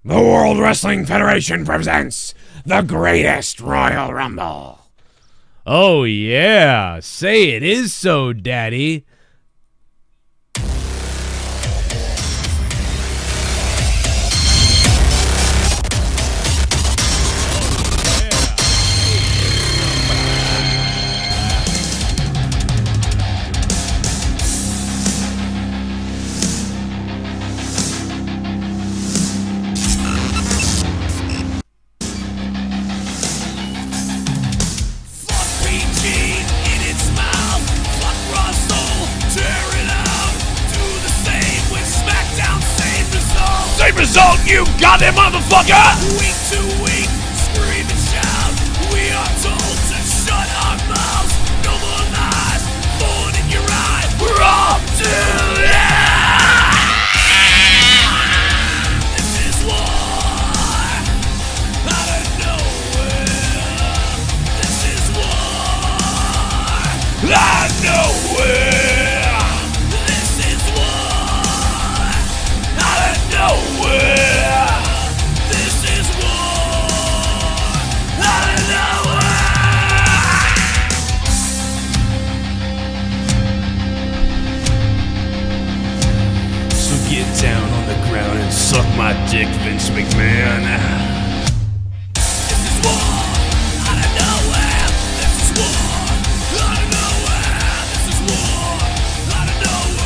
The World Wrestling Federation presents the greatest Royal Rumble. Oh yeah, say it is so, Daddy. Result, you goddamn motherfucker! Week to week, scream and shout. We are told to shut our mouths. No more lies, thorn in your eye. We're all doomed. This is war out of nowhere. This is war out of nowhere. This is war out of nowhere. This is war out of nowhere. So get down on the ground and suck my dick, Vince McMahon. This is war out of nowhere. This is war out of nowhere. This is war out of nowhere.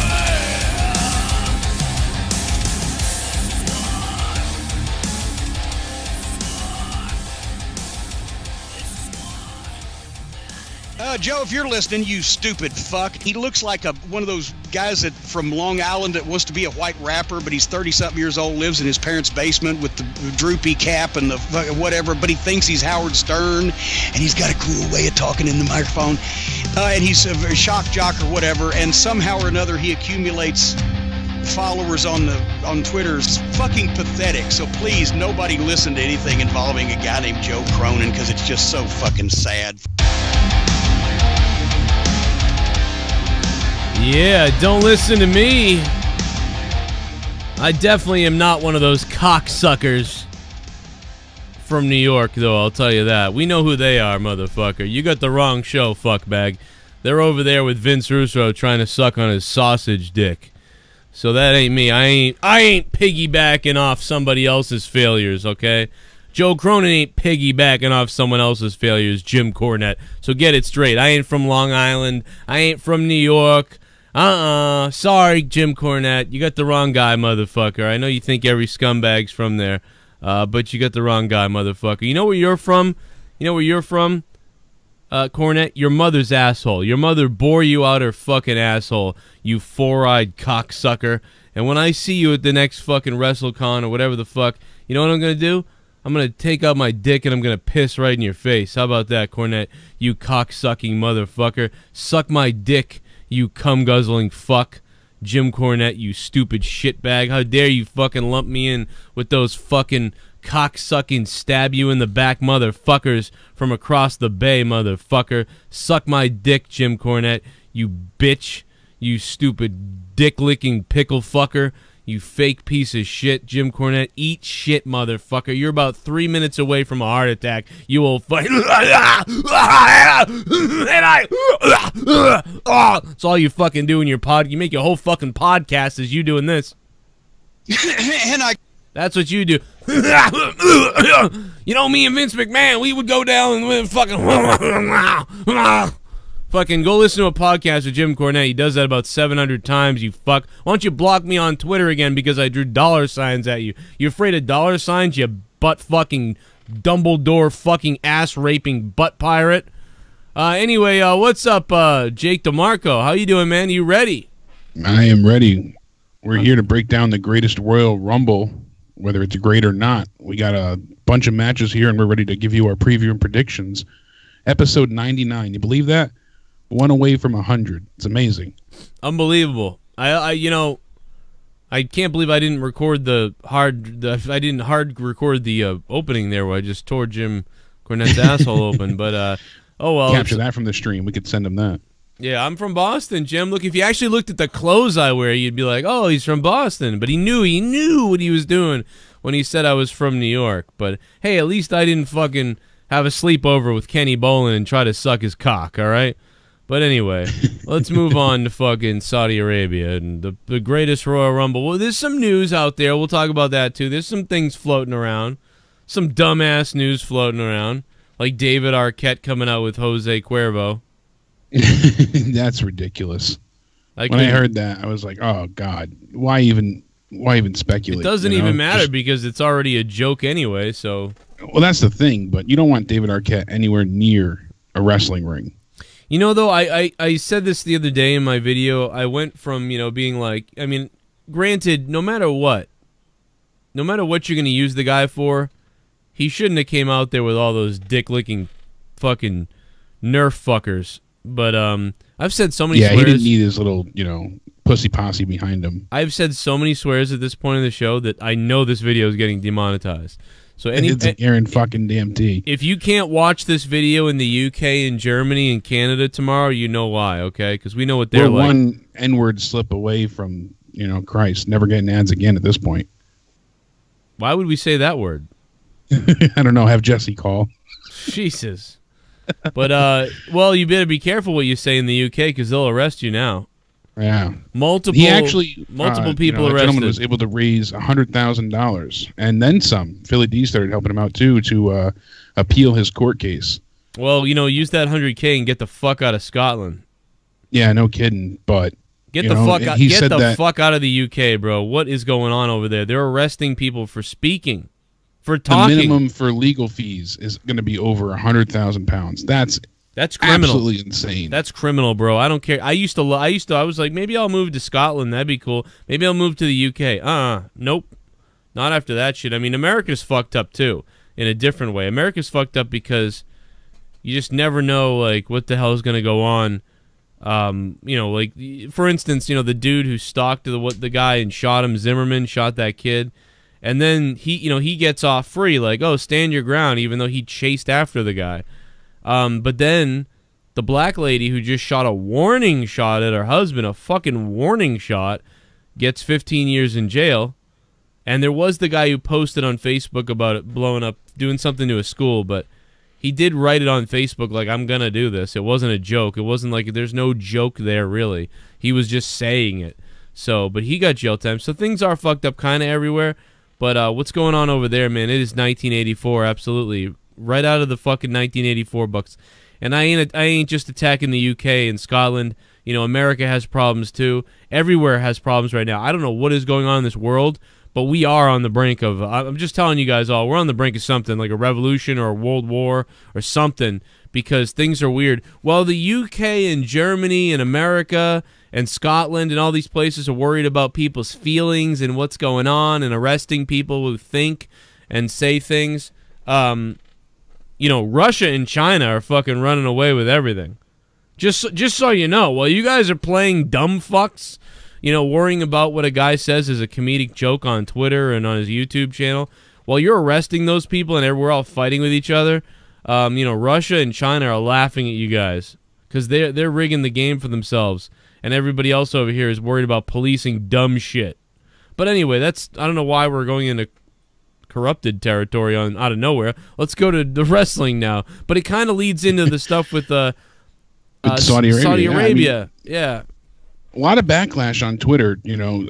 Joe, if you're listening, you stupid fuck. He looks like one of those guys from Long Island that wants to be a white rapper, but he's 30-something years old, lives in his parents' basement with the droopy cap and the whatever, but he thinks he's Howard Stern, and he's got a cool way of talking in the microphone, and he's a shock jock or whatever, and somehow or another he accumulates followers on Twitter. It's fucking pathetic. So please, nobody listen to anything involving a guy named Joe Cronin, because it's just so fucking sad. Yeah, don't listen to me. I definitely am not one of those cocksuckers from New York, though, I'll tell you that. We know who they are, motherfucker. You got the wrong show, fuckbag. They're over there with Vince Russo trying to suck on his sausage dick. So that ain't me. I ain't piggybacking off somebody else's failures, okay? Joe Cronin ain't piggybacking off someone else's failures, Jim Cornette. So get it straight. I ain't from Long Island. I ain't from New York. Sorry, Jim Cornette. You got the wrong guy, motherfucker. I know you think every scumbag's from there, but you got the wrong guy, motherfucker. You know where you're from? Cornette? Your mother's asshole. Your mother bore you out her fucking asshole, you four-eyed cocksucker. And when I see you at the next fucking WrestleCon or whatever the fuck, you know what I'm going to do? I'm going to take out my dick and I'm going to piss right in your face. How about that, Cornette? You cocksucking motherfucker. Suck my dick, you cum-guzzling fuck. Jim Cornette, you stupid shitbag. How dare you fucking lump me in with those fucking cocksucking stab-you-in-the-back motherfuckers from across the bay, motherfucker. Suck my dick, Jim Cornette, you bitch. You stupid dick-licking pickle fucker. You fake piece of shit, Jim Cornette. Eat shit, motherfucker. You're about 3 minutes away from a heart attack. You will fucking... That's all you fucking do in your pod. You make your whole fucking podcast as you doing this. And That's what you do. You know, me and Vince McMahon, we would go down and fucking... Fucking go listen to a podcast with Jim Cornette. He does that about 700 times, you fuck. Why don't you block me on Twitter again because I drew dollar signs at you? You afraid of dollar signs, you butt fucking Dumbledore fucking ass raping butt pirate? Anyway, what's up, Jake DeMarco? How you doing, man? You ready? I am ready. We're here to break down the greatest Royal Rumble, whether it's great or not. We got a bunch of matches here, and we're ready to give you our preview and predictions. Episode 99. You believe that? One away from 100. It's amazing. Unbelievable. I can't believe I didn't record the hard record the opening there where I just tore Jim Cornette's asshole open. But oh well. Capture that from the stream. We could send him that. Yeah, I'm from Boston, Jim. Look, if you actually looked at the clothes I wear, you'd be like, oh, he's from Boston. But he knew what he was doing when he said I was from New York. But hey, at least I didn't fucking have a sleepover with Kenny Bolin and try to suck his cock, all right? But anyway, let's move on to fucking Saudi Arabia and the greatest Royal Rumble. Well, there's some news out there. We'll talk about that, too. There's some things floating around. Some dumbass news floating around. Like David Arquette coming out with Jose Cuervo. That's ridiculous. When I heard that, I was like, oh, God. Why even speculate? It doesn't even matter because it's already a joke anyway, so... Well, that's the thing, but you don't want David Arquette anywhere near a wrestling ring. You know, though, I said this the other day in my video. I went from, being like, I mean, granted, no matter what you're going to use the guy for, he shouldn't have came out there with all those dick-licking fucking Nerf fuckers. But I've said so many swears. Yeah, he didn't need his little, pussy posse behind him. I've said so many swears at this point in the show that I know this video is getting demonetized. So it's an Aaron fucking damn T. If you can't watch this video in the UK and Germany and Canada tomorrow, you know why, okay? Because we know what they're like. We're one N-word slip away from, Christ, never getting ads again at this point. Why would we say that word? I don't know. Have Jesse call. Jesus. But, well, you better be careful what you say in the UK because they'll arrest you now. Yeah. Multiple people arrested. The gentleman was able to raise $100,000 and then some. Philly D started helping him out too to appeal his court case. Well, use that $100K and get the fuck out of Scotland. Yeah, no kidding. But get the fuck out. Get the fuck out of the UK, bro. What is going on over there? They're arresting people for speaking, for talking. The minimum for legal fees is going to be over £100,000. That's criminal. Absolutely insane. That's criminal, bro. I don't care. I was like, maybe I'll move to Scotland. That'd be cool. Maybe I'll move to the UK. Nope. Not after that shit. I mean, America's fucked up, too, in a different way. America's fucked up because you just never know, like, what the hell is going to go on. Like, for instance, the dude who stalked the guy and shot him, Zimmerman, shot that kid. And then he gets off free, like, oh, stand your ground, even though he chased after the guy. But then the black lady who just shot a warning shot at her husband, a fucking warning shot, gets 15 years in jail. And there was the guy who posted on Facebook about it blowing up, doing something to a school, but he did write it on Facebook like, I'm going to do this. It wasn't a joke. It wasn't like, there's no joke there, really. He was just saying it. So, but he got jail time. So things are fucked up kind of everywhere. But what's going on over there, man? It is 1984, absolutely. Right out of the fucking 1984 bucks. And I ain't just attacking the UK and Scotland. America has problems too. Everywhere has problems right now. I don't know what is going on in this world, but we are on the brink of, I'm just telling you guys all, we're on the brink of something like a revolution or a world war or something because things are weird. While the UK and Germany and America and Scotland and all these places are worried about people's feelings and what's going on and arresting people who think and say things, Russia and China are fucking running away with everything. Just so you know, while you guys are playing dumb fucks, worrying about what a guy says is a comedic joke on Twitter and on his YouTube channel, while you're arresting those people and we're all fighting with each other, Russia and China are laughing at you guys because they're rigging the game for themselves, and everybody else over here is worried about policing dumb shit. But anyway, I don't know why we're going into corrupted territory out of nowhere. Let's go to the wrestling now. But it kind of leads into the stuff with Saudi Arabia. Saudi Arabia. Yeah. A lot of backlash on Twitter,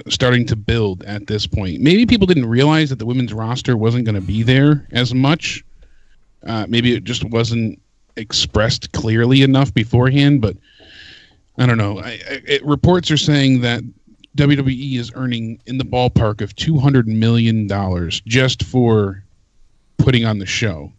starting to build at this point. Maybe people didn't realize that the women's roster wasn't going to be there as much. Maybe it just wasn't expressed clearly enough beforehand, but I don't know. Reports are saying that WWE is earning in the ballpark of $200 million just for putting on the show.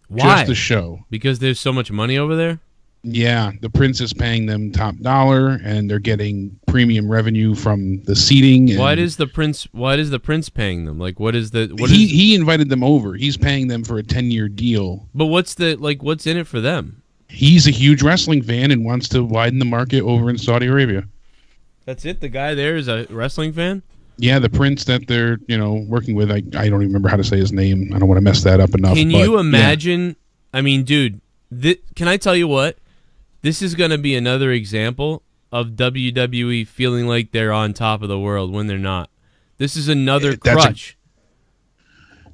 Why? Just the show. Because there's so much money over there? Yeah, the Prince is paying them top dollar, and they're getting premium revenue from the seating. And why does the Prince paying them? Like, he invited them over. He's paying them for a 10-year deal. But what's in it for them? He's a huge wrestling fan and wants to widen the market over in Saudi Arabia. That's it? The guy there is a wrestling fan? Yeah, the Prince that they're, working with. I don't even remember how to say his name. I don't want to mess that up enough. Can you imagine? Yeah. I mean, dude, can I tell you what? This is going to be another example of WWE feeling like they're on top of the world when they're not. This is another crutch.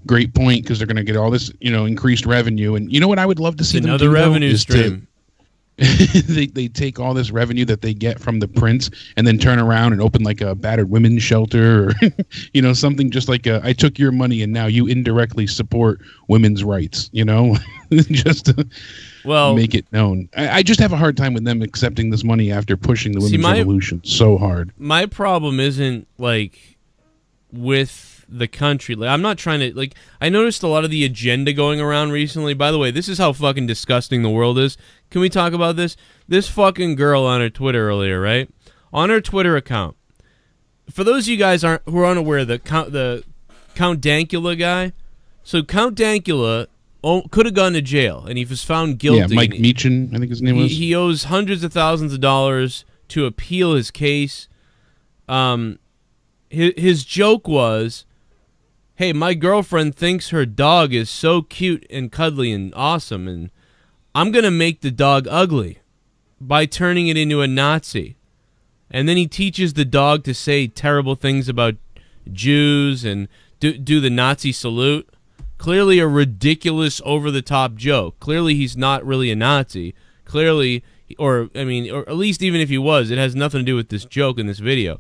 great point, because they're going to get all this, increased revenue. And you know what I would love to see them Another do, revenue is stream. they take all this revenue that they get from the prints and then turn around and open like a battered women's shelter, or something just like I took your money and now you indirectly support women's rights, just to make it known. I just have a hard time with them accepting this money after pushing the women's revolution so hard. My problem isn't like with the country. Like, I'm not trying to, I noticed a lot of the agenda going around recently. By the way, this is how fucking disgusting the world is. Can we talk about this? This fucking girl on her Twitter earlier, right? On her Twitter account. For those of you guys who are unaware, the Count Dankula guy. So Count Dankula could have gone to jail, and he was found guilty. Yeah, Mike Meechan, I think his name was. He owes hundreds of thousands of dollars to appeal his case. His joke was, hey, my girlfriend thinks her dog is so cute and cuddly and awesome, and I'm going to make the dog ugly by turning it into a Nazi. And then he teaches the dog to say terrible things about Jews and do the Nazi salute. Clearly a ridiculous, over-the-top joke. Clearly he's not really a Nazi. Clearly, or at least even if he was, it has nothing to do with this joke in this video.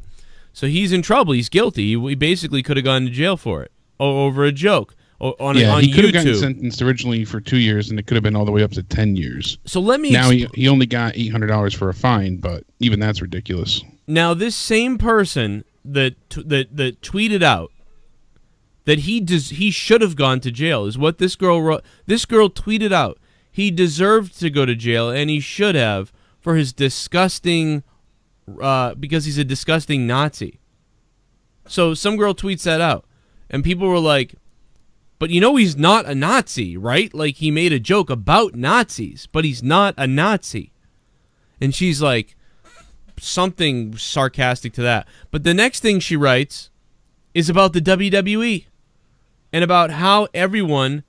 So he's in trouble. He's guilty. He basically could have gone to jail for it. Over a joke on he could have YouTube. gotten sentenced originally for 2 years, and it could have been all the way up to 10 years. So let me. Now he only got $800 for a fine, but even that's ridiculous. Now this same person that tweeted out that he should have gone to jail is what this girl wrote. This girl tweeted out he deserved to go to jail, and he should have for his disgusting because he's a disgusting Nazi. So some girl tweets that out. And people were like, but he's not a Nazi, right? Like, he made a joke about Nazis, but he's not a Nazi. And she's like, something sarcastic to that. But the next thing she writes is about the WWE and about how everyone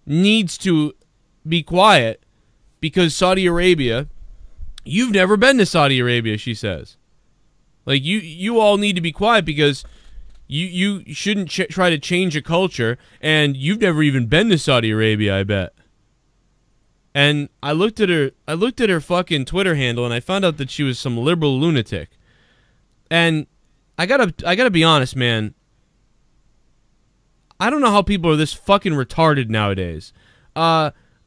needs to be quiet because Saudi Arabia, you've never been to Saudi Arabia, she says. Like, you all need to be quiet because you shouldn't try to change a culture, and you've never even been to Saudi Arabia, I bet. And I looked at her fucking Twitter handle, and I found out that she was some liberal lunatic. And I gotta be honest, man. I don't know how people are this fucking retarded nowadays.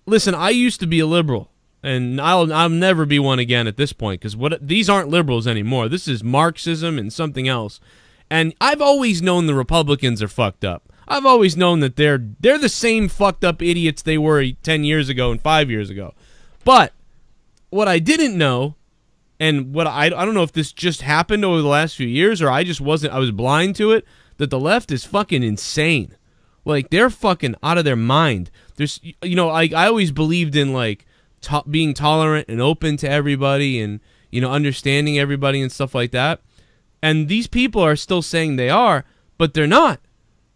Listen, I used to be a liberal, and I'll never be one again at this point, because these aren't liberals anymore. This is Marxism and something else. And I've always known the Republicans are fucked up. I've always known that they're the same fucked up idiots they were 10 years ago and 5 years ago. But what I didn't know, and what I don't know if this just happened over the last few years or I was blind to it, that the left is fucking insane. Like, they're fucking out of their mind. There's, I always believed in like being tolerant and open to everybody and, understanding everybody and stuff like that. And these people are still saying they are, but they're not.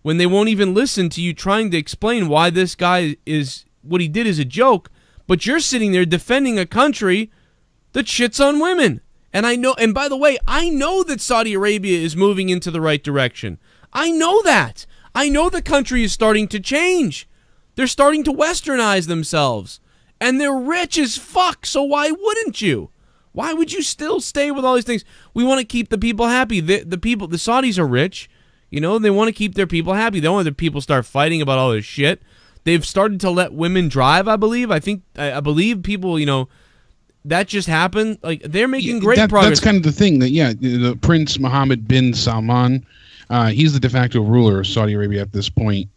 When they won't even listen to you trying to explain why this guy is, what he did is a joke, but you're sitting there defending a country that shits on women. And I know, and by the way, I know that Saudi Arabia is moving into the right direction. I know that. I know the country is starting to change. They're starting to westernize themselves. And they're rich as fuck, so why wouldn't you? Why would you still stay with all these things? We want to keep the people happy. The Saudis are rich. They want to keep their people happy. They don't want their people start fighting about all this shit. They've started to let women drive, I believe. I believe people, that just happened. Like, they're making great progress. That's kind of the thing. That the Prince Mohammed bin Salman, he's the de facto ruler of Saudi Arabia at this point.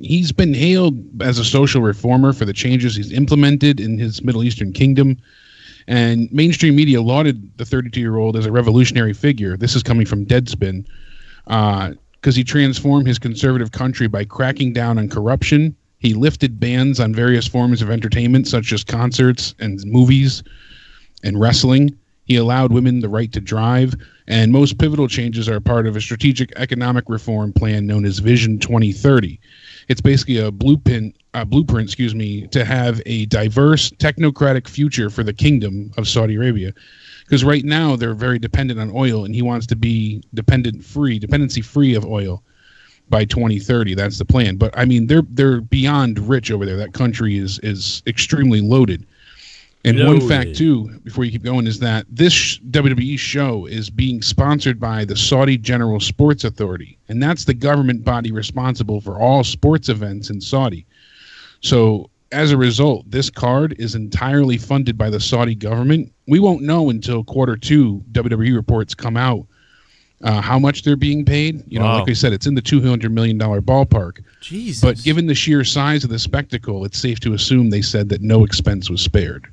He's been hailed as a social reformer for the changes he's implemented in his Middle Eastern kingdom. And mainstream media lauded the 32-year-old as a revolutionary figure. This is coming from Deadspin, because he transformed his conservative country by cracking down on corruption. He lifted bans on various forms of entertainment, such as concerts and movies and wrestling. He allowed women the right to drive. And most pivotal changes are part of a strategic economic reform plan known as Vision 2030. It's basically a blueprint, to have a diverse technocratic future for the kingdom of Saudi Arabia. Because right now they're very dependent on oil, and he wants to be dependency free of oil. by 2030. That's the plan. But I mean, they're beyond rich over there. That country is extremely loaded. And one fact too, before you keep going, is that this WWE show is being sponsored by the Saudi General Sports Authority, and that's the government body responsible for all sports events in Saudi. So as a result, this card is entirely funded by the Saudi government. We won't know until Q2 WWE reports come out how much they're being paid. You know, like I said, it's in the $200 million ballpark. Jesus. But given the sheer size of the spectacle, it's safe to assume they said that no expense was spared.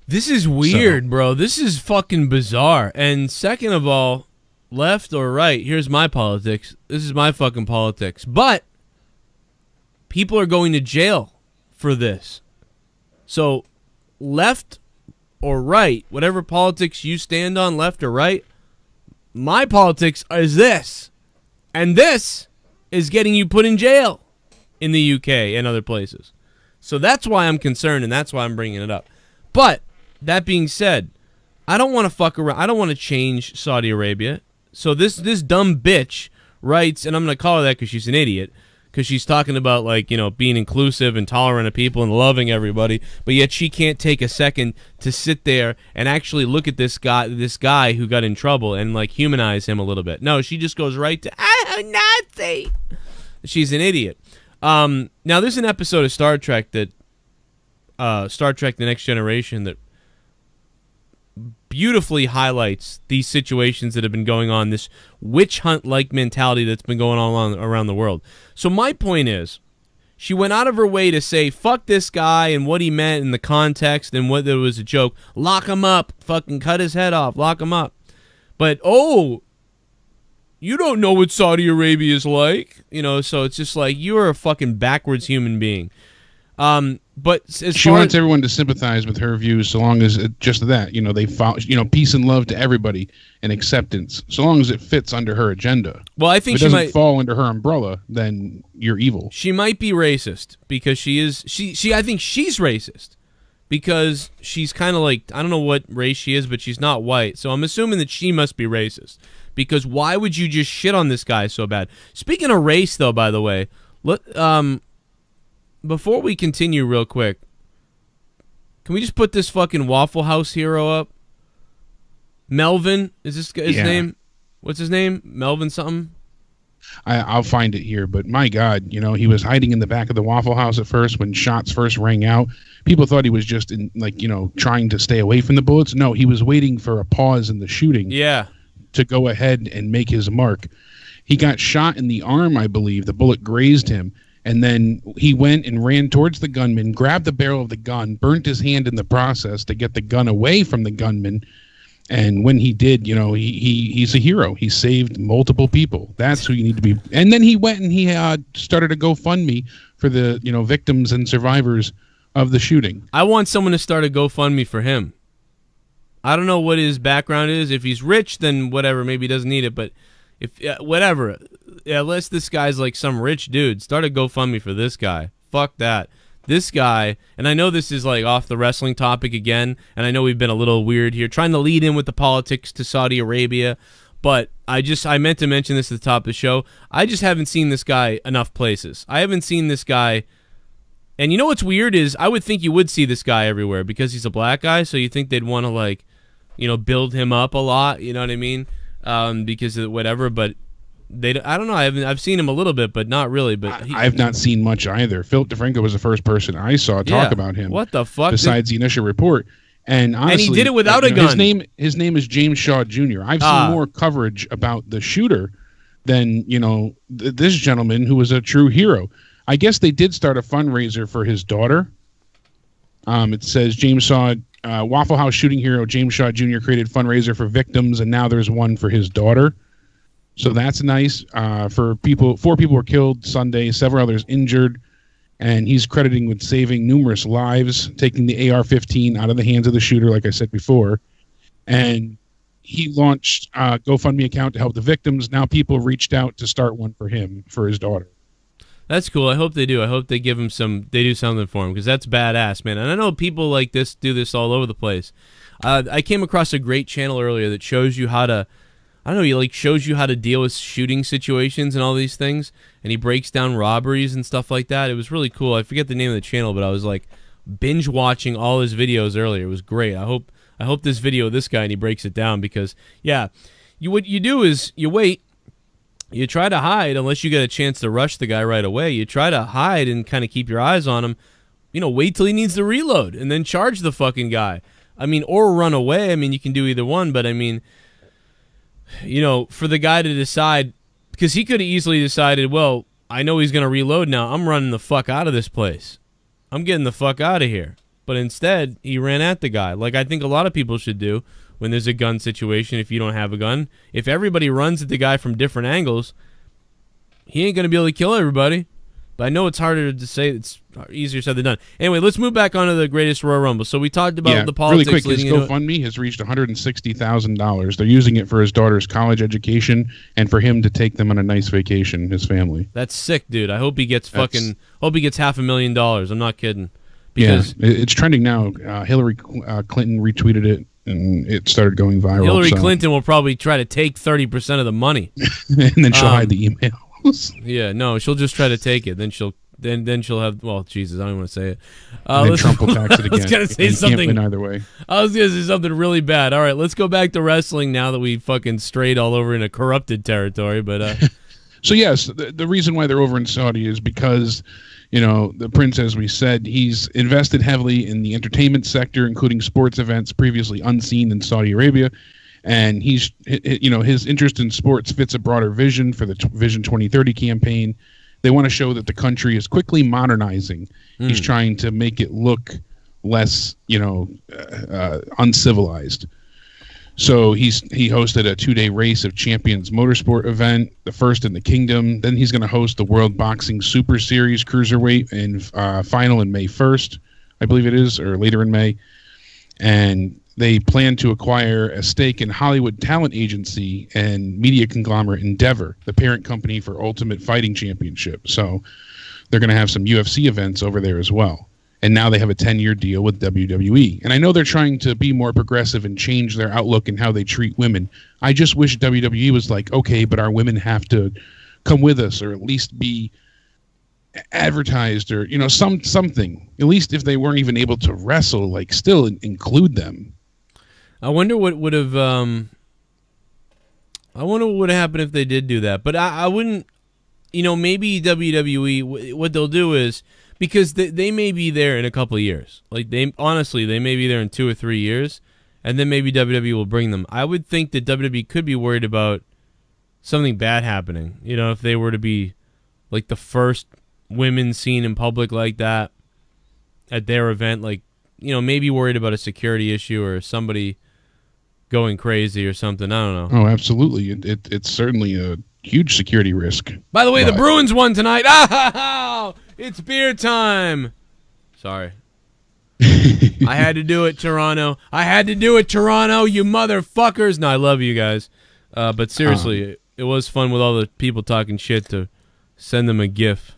This is weird, bro. This is fucking bizarre. And second of all, left or right, here's my politics. This is my fucking politics. But people are going to jail for this. So left or right, whatever politics you stand on, left or right, my politics is this. And this is getting you put in jail in the UK and other places. So that's why I'm concerned, and that's why I'm bringing it up. But that being said, I don't want to fuck around. I don't want to change Saudi Arabia. So this dumb bitch writes, and I'm going to call her that because she's an idiot, because she's talking about, like, you know, being inclusive and tolerant of people and loving everybody, but yet she can't take a second to sit there and actually look at this guy who got in trouble and, like, humanize him a little bit. No, she just goes right to, Nazi. She's an idiot. Now, there's an episode of Star Trek that, Star Trek The Next Generation, that beautifully highlights these situations that have been going on, this witch hunt-like mentality that's been going on around the world. So my point is, she went out of her way to say, fuck this guy and what he meant in the context and whether it was a joke. Lock him up. Fucking cut his head off. Lock him up. But, oh, you don't know what Saudi Arabia is like. You know, so it's just like, you are a fucking backwards human being. But as she wants everyone to sympathize with her views, so long as just that, you know, they follow, you know, peace and love to everybody and acceptance, so long as it fits under her agenda. Well, I think if it doesn't fall under her umbrella, then you're evil. She might be racist because she is. I think she's racist because she's kind of like, I don't know what race she is, but she's not white. So I'm assuming that she must be racist because why would you just shit on this guy so bad? Speaking of race, though, by the way, before we continue real quick, can we just put this fucking Waffle House hero up? Melvin, is this his name? What's his name? Melvin something? I'll find it here, but my God, you know, he was hiding in the back of the Waffle House at first when shots first rang out. People thought he was just in, like, you know, trying to stay away from the bullets. No, he was waiting for a pause in the shooting. Yeah. To go ahead and make his mark. He got shot in the arm, I believe. The bullet grazed him. And then he went and ran towards the gunman, grabbed the barrel of the gun, burnt his hand in the process to get the gun away from the gunman. And when he did, you know, he's a hero. He saved multiple people. That's who you need to be. And then he went and he started a GoFundMe for the, you know, victims and survivors of the shooting. I want someone to start a GoFundMe for him. I don't know what his background is. If he's rich, then whatever. Maybe he doesn't need it. But if whatever. Yeah, unless this guy's like some rich dude, start a GoFundMe for this guy. Fuck that. This guy, and I know this is like off the wrestling topic again, and I know we've been a little weird here, trying to lead in with the politics to Saudi Arabia, but I meant to mention this at the top of the show. I just haven't seen this guy enough places. I haven't seen this guy, and you know what's weird is I would think you would see this guy everywhere because he's a black guy, so you think they'd want to, like, you know, build him up a lot, you know what I mean? Because of whatever, but I don't know. I've seen him a little bit, but not really. But I've not seen much either. Philip DeFranco was the first person I saw talk about him. What the fuck? Besides the initial report, and honestly, and he did it without a gun. His name is James Shaw Jr. I've seen more coverage about the shooter than, you know, this gentleman who was a true hero. I guess they did start a fundraiser for his daughter. It says James Shaw, Waffle House shooting hero James Shaw Jr. created fundraiser for victims, and now there's one for his daughter. So that's nice. For people, 4 people were killed Sunday, several others injured, and he's crediting with saving numerous lives, taking the AR-15 out of the hands of the shooter, like I said before. And he launched a GoFundMe account to help the victims. Now people reached out to start one for him, for his daughter. That's cool. I hope they do. I hope they give him they do something for him, because that's badass, man. And I know people like this do this all over the place. I came across a great channel earlier that shows you how to I don't know, he like shows you how to deal with shooting situations and all these things, and he breaks down robberies and stuff like that. It was really cool. I forget the name of the channel, but I was like binge watching all his videos earlier. It was great. I hope this video of this guy and he breaks it down, because yeah, what you do is you wait. You try to hide unless you get a chance to rush the guy right away. You try to hide and kind of keep your eyes on him. You know, wait till he needs to reload and then charge the fucking guy. I mean, or run away. I mean, you can do either one, but I mean, you know, for the guy to decide, because he could have easily decided, well, I know he's going to reload now. I'm running the fuck out of this place. I'm getting the fuck out of here. But instead, he ran at the guy, like I think a lot of people should do when there's a gun situation. If you don't have a gun, if everybody runs at the guy from different angles, he ain't going to be able to kill everybody. But I know it's harder to say. It's easier said than done. Anyway, let's move back onto the greatest Royal Rumble. So we talked about the politics. Really quick, his GoFundMe has reached $160,000. They're using it for his daughter's college education and for him to take them on a nice vacation, his family. That's sick, dude. I hope he gets hope he gets $500,000. I'm not kidding. Because it's trending now. Hillary Clinton retweeted it, and it started going viral. Hillary Clinton will probably try to take 30% of the money, and then she'll hide the emails. Yeah, no, she'll just try to take it. Then she'll have. Well, Jesus, I don't want to say it. And then Trump will tax it again. I was gonna say something. Can't win either way. I was gonna say something really bad. All right, let's go back to wrestling now that we fucking strayed all over into corrupted territory. But so yes, the reason why they're over in Saudi is because, you know, the prince, as we said, he's invested heavily in the entertainment sector, including sports events previously unseen in Saudi Arabia. And he's, you know, his interest in sports fits a broader vision for the Vision 2030 campaign. They want to show that the country is quickly modernizing. He's trying to make it look less, you know, uncivilized. So he hosted a 2-day Race of Champions motorsport event, the first in the kingdom. Then he's going to host the World Boxing Super Series Cruiserweight and final in May 1st, I believe it is, or later in May. And they plan to acquire a stake in Hollywood talent agency and media conglomerate Endeavor, the parent company for Ultimate Fighting Championship. So they're going to have some UFC events over there as well. And now they have a 10-year deal with WWE. And I know they're trying to be more progressive and change their outlook and how they treat women. I just wish WWE was like, okay, but our women have to come with us, or at least be advertised, or, you know, something. At least if they weren't even able to wrestle, like, still include them. I wonder what would have. I wonder what would have happened if they did do that. But I wouldn't. You know, maybe WWE. What they'll do is, because they may be there in a couple of years. Like, they may be there in 2 or 3 years, and then maybe WWE will bring them. I would think that WWE could be worried about something bad happening. You know, if they were to be like the first women seen in public like that at their event, like, you know, maybe worried about a security issue or somebody going crazy or something. I don't know. Oh, absolutely. It's certainly a huge security risk. By the way, the Bruins won tonight. Ah, it's beer time. Sorry. I had to do it, Toronto. I had to do it, Toronto, you motherfuckers. No, I love you guys. But seriously, it was fun with all the people talking shit to send them a GIF.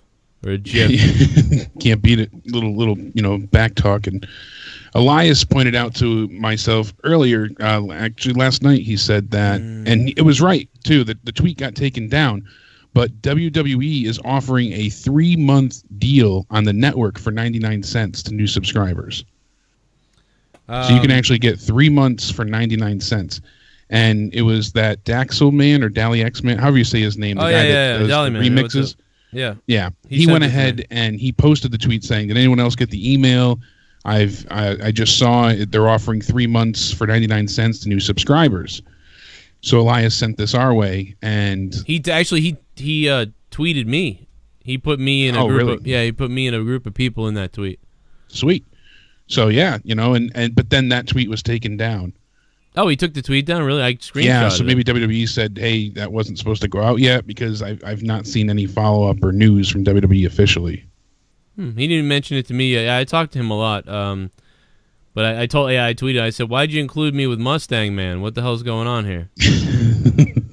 Or a GIF. Can't beat it. Little, you know, back talk. And Elias pointed out to myself earlier, actually last night, he said that, and it was right, too, that the tweet got taken down, but WWE is offering a 3-month deal on the network for 99 cents to new subscribers. So you can actually get 3 months for 99 cents. And it was that Daxel man, or Dally X man, however you say his name, the guy that does the remixes. Yeah. He went ahead and he posted the tweet saying, "Did anyone else get the email? I just saw it. They're offering 3 months for 99 cents to new subscribers." So Elias sent this our way, and he tweeted me. He put me in a group. He put me in a group of people in that tweet. Sweet. So yeah, you know, but then that tweet was taken down. Oh, he took the tweet down? Really? I screenshotted it. Yeah, so maybe WWE said, hey, that wasn't supposed to go out yet, because I've not seen any follow-up or news from WWE officially. He didn't mention it to me. I talked to him a lot. But I tweeted, I said, why'd you include me with Mustang Man? What the hell's going on here?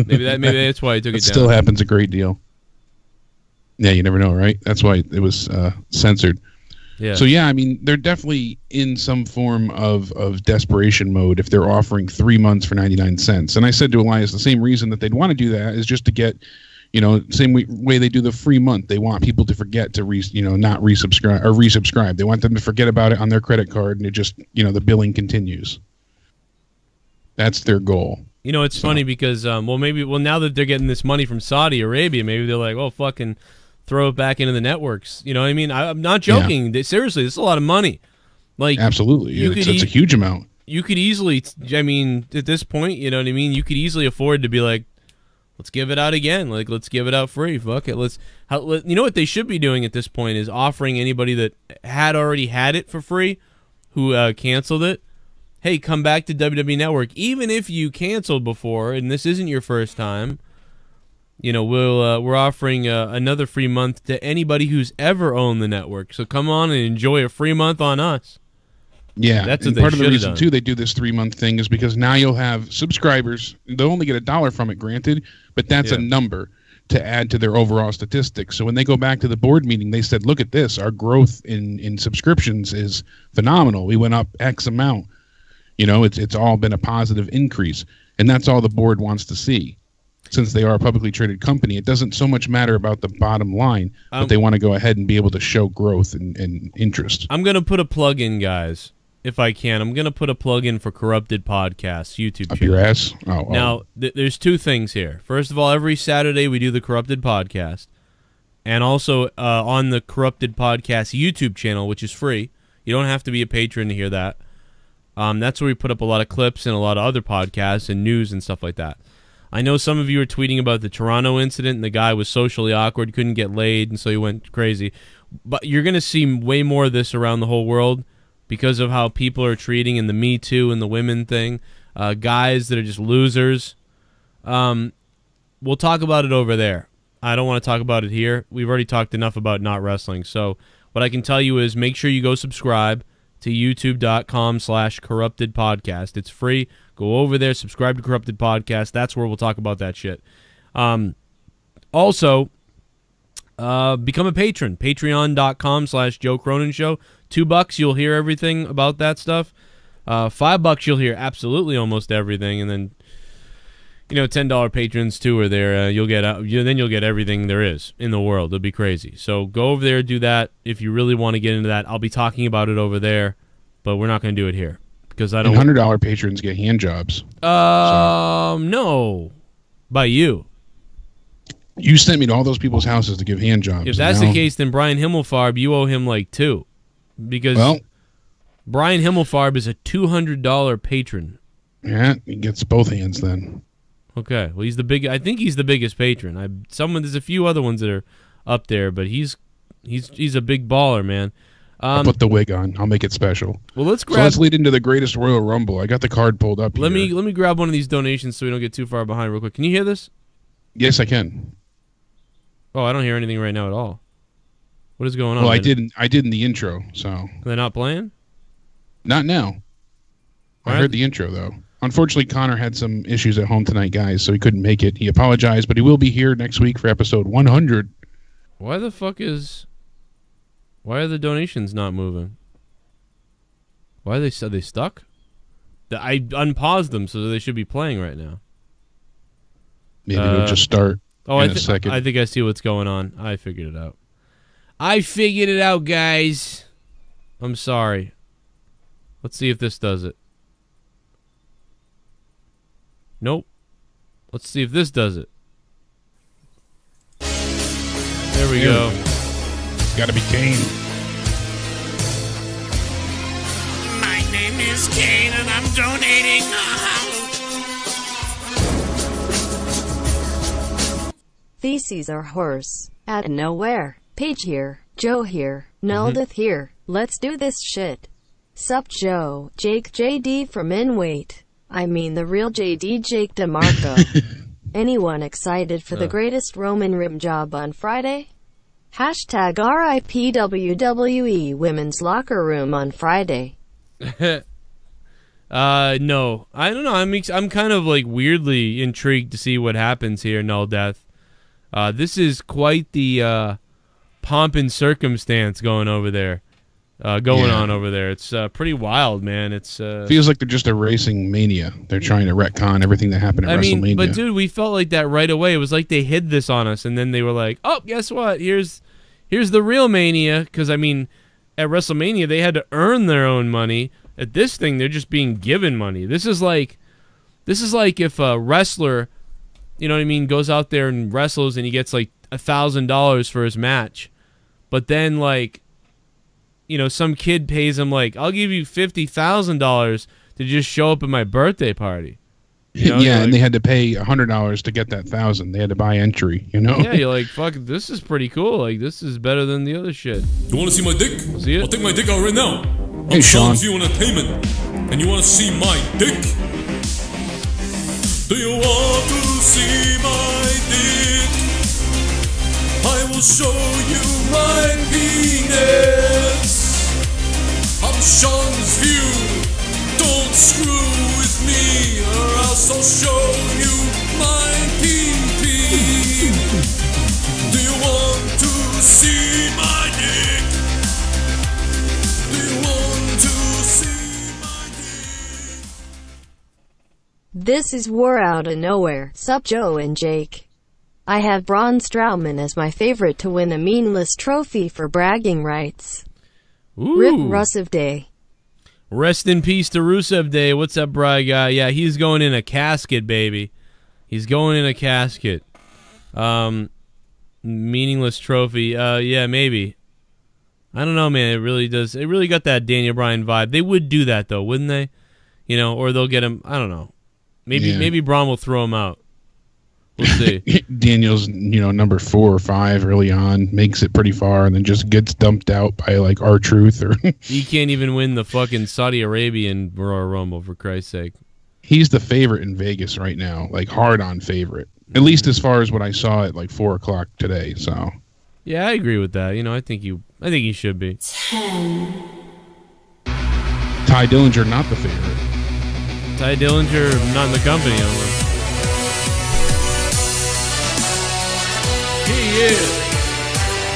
maybe that's why he took it down. Still happens a great deal. Yeah, you never know, right? That's why it was censored. Yeah. So yeah, I mean, they're definitely in some form of desperation mode if they're offering 3 months for 99 cents. And I said to Elias, the same reason that they'd want to do that is just to get, same way they do the free month. They want people to forget to not resubscribe or resubscribe. They want them to forget about it on their credit card, and it just the billing continues. That's their goal. It's funny because now that they're getting this money from Saudi Arabia, maybe they're like, oh, fucking throw it back into the networks. You know what I mean? I'm not joking. Yeah. Seriously, this is a lot of money. Like, absolutely, it's a huge amount. You could easily, at this point, you know what I mean? You could easily afford to be like, let's give it out again. Like, let's give it out free. Fuck it. You know what they should be doing at this point is offering anybody that had already had it for free, who canceled it, hey, come back to WWE Network. Even if you canceled before and this isn't your first time, we're offering another free month to anybody who's ever owned the network. So come on and enjoy a free month on us. Yeah, that's and part of the reason too they do this 3 month thing is because now you'll have subscribers. They'll only get $1 from it, granted, but that's a number to add to their overall statistics. So when they go back to the board meeting, they said, "Look at this! Our growth in subscriptions is phenomenal. We went up X amount. It's all been a positive increase, and that's all the board wants to see." Since they are a publicly traded company, it doesn't so much matter about the bottom line, but they want to go ahead and be able to show growth and interest. I'm going to put a plug in, guys, if I can. I'm going to put a plug in for Corrupted Podcasts YouTube Up channel. your ass? Now, there's two things here. First of all, every Saturday we do the Corrupted Podcast, and also on the Corrupted Podcast YouTube channel, which is free. You don't have to be a patron to hear that. That's where we put up a lot of clips and a lot of other podcasts and news and stuff like that. I know some of you are tweeting about the Toronto incident, and the guy was socially awkward, couldn't get laid, and so he went crazy. But you're going to see way more of this around the whole world because of how people are treating in the Me Too and the women thing. Guys that are just losers. We'll talk about it over there. I don't want to talk about it here. We've already talked enough about not wrestling. So what I can tell you is make sure you go subscribe to youtube.com/corruptedpodcast. It's free. Go over there, subscribe to Corrupted Podcast. That's where we'll talk about that shit. Also, become a patron. Patreon.com/Joe Cronin Show. $2, you'll hear everything about that stuff. $5, you'll hear absolutely almost everything. And then, $10 patrons too are there. You'll get everything there is in the world. It'll be crazy. So go over there, do that. If you really want to get into that, I'll be talking about it over there, but we're not going to do it here. Because I don't. $100 patrons get hand jobs. No, by you. You sent me to all those people's houses to give hand jobs. If that's the case, then Brian Himmelfarb, you owe him like $2, because Brian Himmelfarb is a $200 patron. Yeah, he gets both hands then. Okay, well I think he's the biggest patron. There's a few other ones that are up there, but he's a big baller, man. I'll put the wig on. I'll make it special. Well, let's lead into the greatest Royal Rumble. I got the card pulled up. Let me grab one of these donations so we don't get too far behind real quick. Can you hear this? Yes, I can. Oh, I don't hear anything right now at all. What is going on? Well, I did in the intro, so. They're not playing? Not now. I heard the intro, though. Unfortunately, Connor had some issues at home tonight, guys, so he couldn't make it. He apologized, but he will be here next week for episode 100. Why are the donations not moving? Why are they stuck? I unpaused them, so they should be playing right now. Maybe it'll just start in a second. I think I see what's going on. I figured it out. Guys. I'm sorry. Let's see if this does it. Nope. Let's see if this does it. There we go. Gotta be Kane. My name is Kane and I'm donating. Feces are horse. Out of nowhere. Paige here. Joe here. Meldith here. Let's do this shit. Sup Joe. Jake JD from Inwait. I mean the real JD Jake DeMarco. Anyone excited for the greatest Roman rim job on Friday? Hashtag RIP WWE Women's Locker Room on Friday. No. I don't know. I'm kind of like weirdly intrigued to see what happens here, Null Death. This is quite the pomp and circumstance going over there. going on over there. It's pretty wild, man. It's feels like they're just erasing Mania. They're trying to retcon everything that happened at WrestleMania. But dude, we felt like that right away. It was like they hid this on us, and then they were like, "Oh, guess what? Here's the real Mania." Because I mean, at WrestleMania they had to earn their own money. At this thing, they're just being given money. This is like if a wrestler, you know what I mean, goes out there and wrestles and he gets like $1,000 for his match, but then like, you know, some kid pays him like, I'll give you $50,000 to just show up at my birthday party. You know? Yeah, like, and they had to pay $100 to get that $1,000. They had to buy entry, you know? Yeah, you're like, fuck, this is pretty cool. Like, this is better than the other shit. You want to see my dick? See it? I'll take my dick out right now. Hey, I'm Sean. Seanzviews Entertainment, and you want to see my dick? Do you want to see my dick? I will show you my penis. I'm Seanzviews. Don't screw with me, or else I'll show you my pee-pee. Do you want to see my dick? Do you want to see my dick? This is War Outta Nowhere. Sup Joe and Jake. I have Braun Strowman as my favorite to win a meaningless trophy for bragging rights. Ooh. Rip Rusev Day. Rest in peace to Rusev Day. What's up, Bry guy? Yeah, he's going in a casket, baby. He's going in a casket. Meaningless trophy. Yeah, maybe. I don't know, man. It really does. It really got that Daniel Bryan vibe. They would do that, though, wouldn't they? You know, or they'll get him. I don't know. Maybe Braun will throw him out. We'll see. Daniel's, you know, number 4 or 5 early on, makes it pretty far, and then just gets dumped out by like R-Truth or. He can't even win the fucking Saudi Arabian Royal Rumble, for Christ's sake. He's the favorite in Vegas right now, like hard on favorite. At least as far as what I saw at like 4 o'clock today. So. Yeah, I agree with that. You know, I think he should be. 10. Ty Dillinger not the favorite. Ty Dillinger not in the company anymore. He is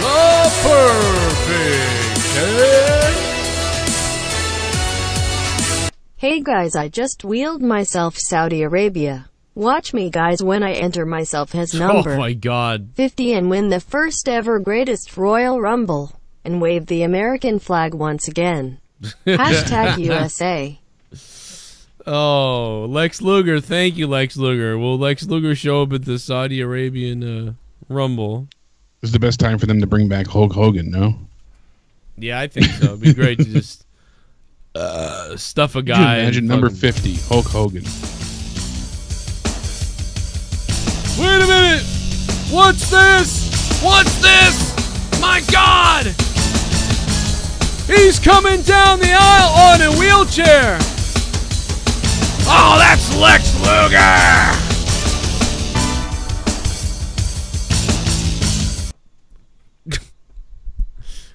the perfect kid. Hey guys, I just wheeled myself Saudi Arabia. Watch me guys when I enter myself his number Oh my god. 50 and win the first ever greatest Royal Rumble. And wave the American flag once again. Hashtag USA. Oh, Lex Luger. Thank you, Lex Luger. Will Lex Luger show up at the Saudi Arabian Rumble? This is the best time for them to bring back Hulk Hogan, no? Yeah, I think so. It'd be great to just stuff a Could you guy. imagine and number fucking- 50, Hulk Hogan. Wait a minute! What's this? What's this? My God! He's coming down the aisle on a wheelchair! Oh, that's Lex Luger!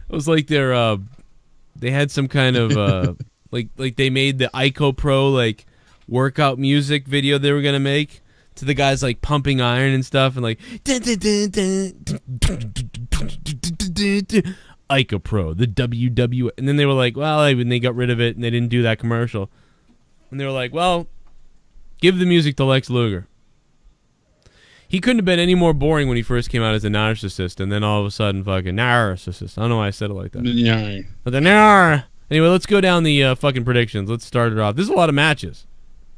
It was like they had some kind of like they made the Ico Pro like workout music video they were gonna make to the guys like pumping iron and stuff and like Ico Pro, the WWE, and then they were like, well, when they got rid of it and they didn't do that commercial, and they were like, well, give the music to Lex Luger. He couldn't have been any more boring when he first came out as a narcissist, and then all of a sudden, fucking narcissist. I don't know why I said it like that. Yeah. But the nar. Anyway, let's go down the fucking predictions. Let's start it off. There's a lot of matches.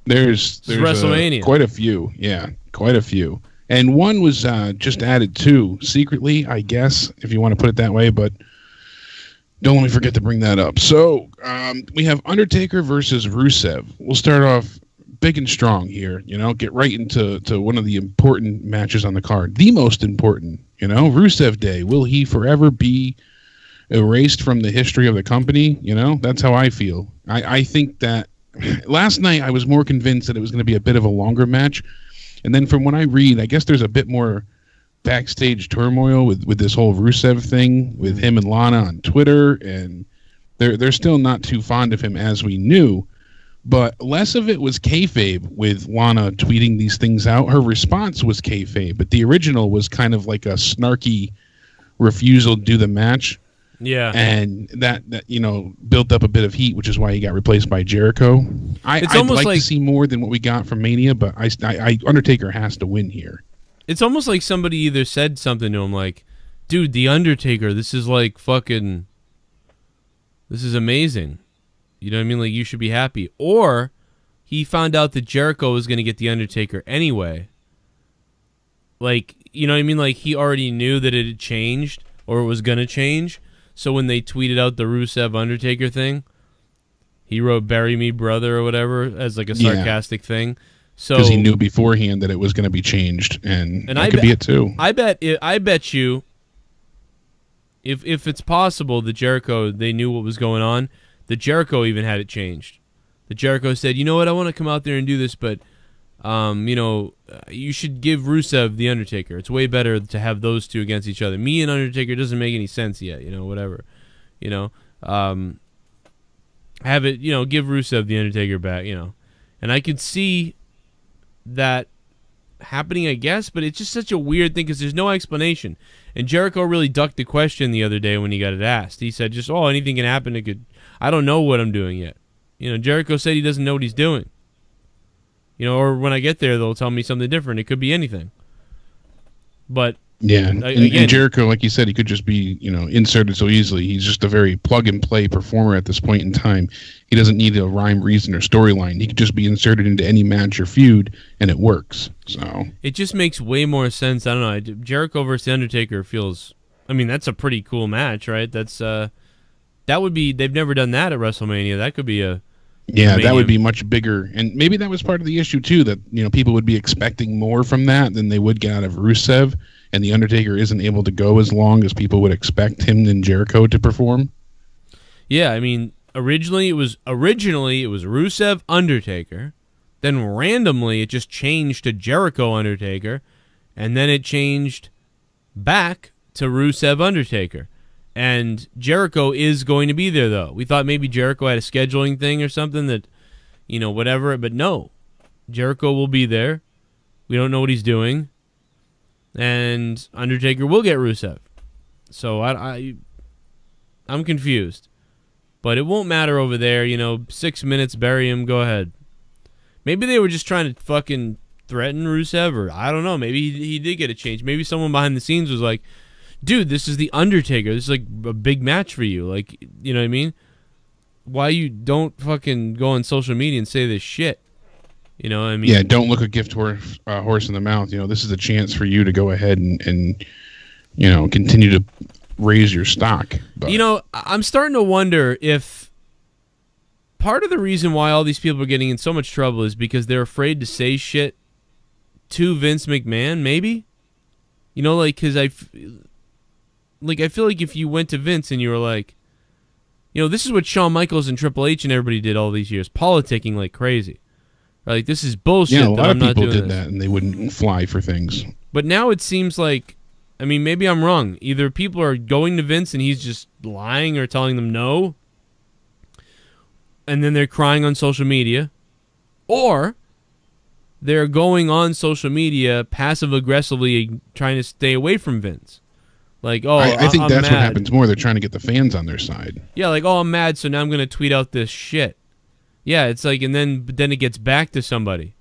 There's WrestleMania. Quite a few. Yeah, quite a few. And one was just added to secretly, I guess, if you want to put it that way, but don't let me forget to bring that up. So we have Undertaker versus Rusev. We'll start off big and strong here, you know, get right into one of the important matches on the card. The most important, you know, Rusev Day. Will he forever be erased from the history of the company? You know, that's how I feel. I think that last night I was more convinced that it was going to be a bit of a longer match. And then from what I read, I guess there's a bit more backstage turmoil with this whole Rusev thing with him and Lana on Twitter. And they're still not too fond of him as we knew. But less of it was kayfabe with Lana tweeting these things out. Her response was kayfabe, but the original was kind of like a snarky refusal to do the match. Yeah. And that built up a bit of heat, which is why he got replaced by Jericho. I'd almost like like to see more than what we got from Mania, but I Undertaker has to win here. It's almost like somebody either said something to him like, dude, The Undertaker, this is like fucking, this is amazing. You know what I mean? Like, you should be happy. Or he found out that Jericho was going to get The Undertaker anyway. Like, you know what I mean? Like, he already knew that it had changed or it was going to change. So when they tweeted out the Rusev Undertaker thing, he wrote "Bury me, brother" or whatever as like a sarcastic thing. So because he knew beforehand that it was going to be changed, and that could be it too. I bet you, if it's possible that Jericho, they knew what was going on, that Jericho even had it changed. That Jericho said, you know what, I want to come out there and do this, but you should give Rusev the Undertaker. It's way better to have those two against each other. Me and Undertaker doesn't make any sense yet, whatever. Have it, give Rusev the Undertaker back, And I could see that happening, I guess, but it's just such a weird thing because there's no explanation. And Jericho really ducked the question the other day when he got it asked. He said, just, anything can happen. I don't know what I'm doing yet. Jericho said he doesn't know what he's doing. Or when I get there, they'll tell me something different. It could be anything. But yeah, and Jericho, like you said, he could just be inserted so easily. He's just a very plug and play performer at this point in time. He doesn't need a rhyme, reason, or storyline. He could just be inserted into any match or feud, and it works. So it just makes way more sense. I don't know. Jericho versus The Undertaker feels. I mean, that's a pretty cool match, right? That's that would be. They've never done that at WrestleMania. That could be a. Yeah, that would be much bigger, and maybe that was part of the issue too. That people would be expecting more from that than they would get out of Rusev, and the Undertaker isn't able to go as long as people would expect him and Jericho to perform. Yeah, I mean, originally it was Rusev Undertaker, then randomly it just changed to Jericho Undertaker, and then it changed back to Rusev Undertaker. And Jericho is going to be there, though. We thought maybe Jericho had a scheduling thing or something that, whatever. But no, Jericho will be there. We don't know what he's doing. And Undertaker will get Rusev. So I'm confused. But it won't matter over there. 6 minutes, bury him, go ahead. Maybe they were just trying to fucking threaten Rusev, or I don't know. Maybe he did get a change. Maybe someone behind the scenes was like, dude, this is The Undertaker. This is like a big match for you. Like, you know what I mean? Why you don't fucking go on social media and say this shit? You know what I mean? Yeah, don't look a gift horse in the mouth. This is a chance for you to go ahead and continue to raise your stock. But. I'm starting to wonder if part of the reason why all these people are getting in so much trouble is because they're afraid to say shit to Vince McMahon, maybe? Because I feel like if you went to Vince and you were like, this is what Shawn Michaels and Triple H and everybody did all these years, politicking like crazy. Like, this is bullshit. Yeah, a lot of people did that, and they wouldn't fly for things. But now it seems like, maybe I'm wrong. Either people are going to Vince and he's just lying or telling them no, and then they're crying on social media, or they're going on social media passive-aggressively trying to stay away from Vince. Like, I think I'm that's mad. what happens more. They're trying to get the fans on their side. Yeah, like, I'm mad, so now I'm going to tweet out this shit. Yeah, it's like, but then it gets back to somebody.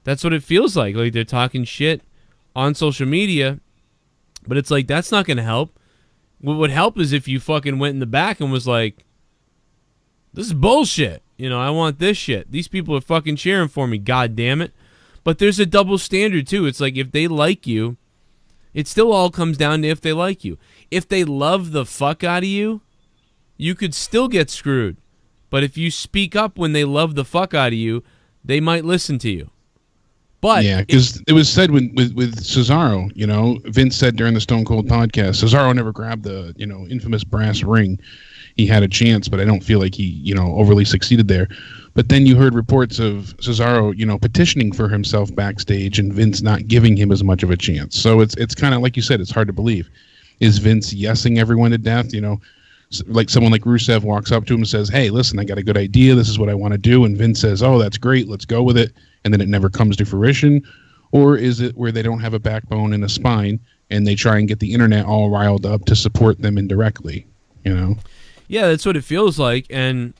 That's what it feels like. Like, they're talking shit on social media, but it's like, that's not going to help. What would help is if you fucking went in the back and was like, this is bullshit. I want this shit. These people are fucking cheering for me, god damn it. But there's a double standard, too. It's like, if they like you, it still all comes down to if they like you. If they love the fuck out of you, you could still get screwed. But if you speak up when they love the fuck out of you, they might listen to you. But yeah, because it was said with Cesaro, Vince said during the Stone Cold podcast, Cesaro never grabbed the, infamous brass ring. He had a chance, but I don't feel like he, overly succeeded there. But then you heard reports of Cesaro, petitioning for himself backstage and Vince not giving him as much of a chance. So it's kind of like you said, it's hard to believe. Is Vince yesing everyone to death? Like someone like Rusev walks up to him and says, hey, listen, I got a good idea. This is what I want to do. And Vince says, oh, that's great. Let's go with it. And then it never comes to fruition. Or is it where they don't have a backbone and a spine and they try and get the internet all riled up to support them indirectly? You know. Yeah, that's what it feels like, and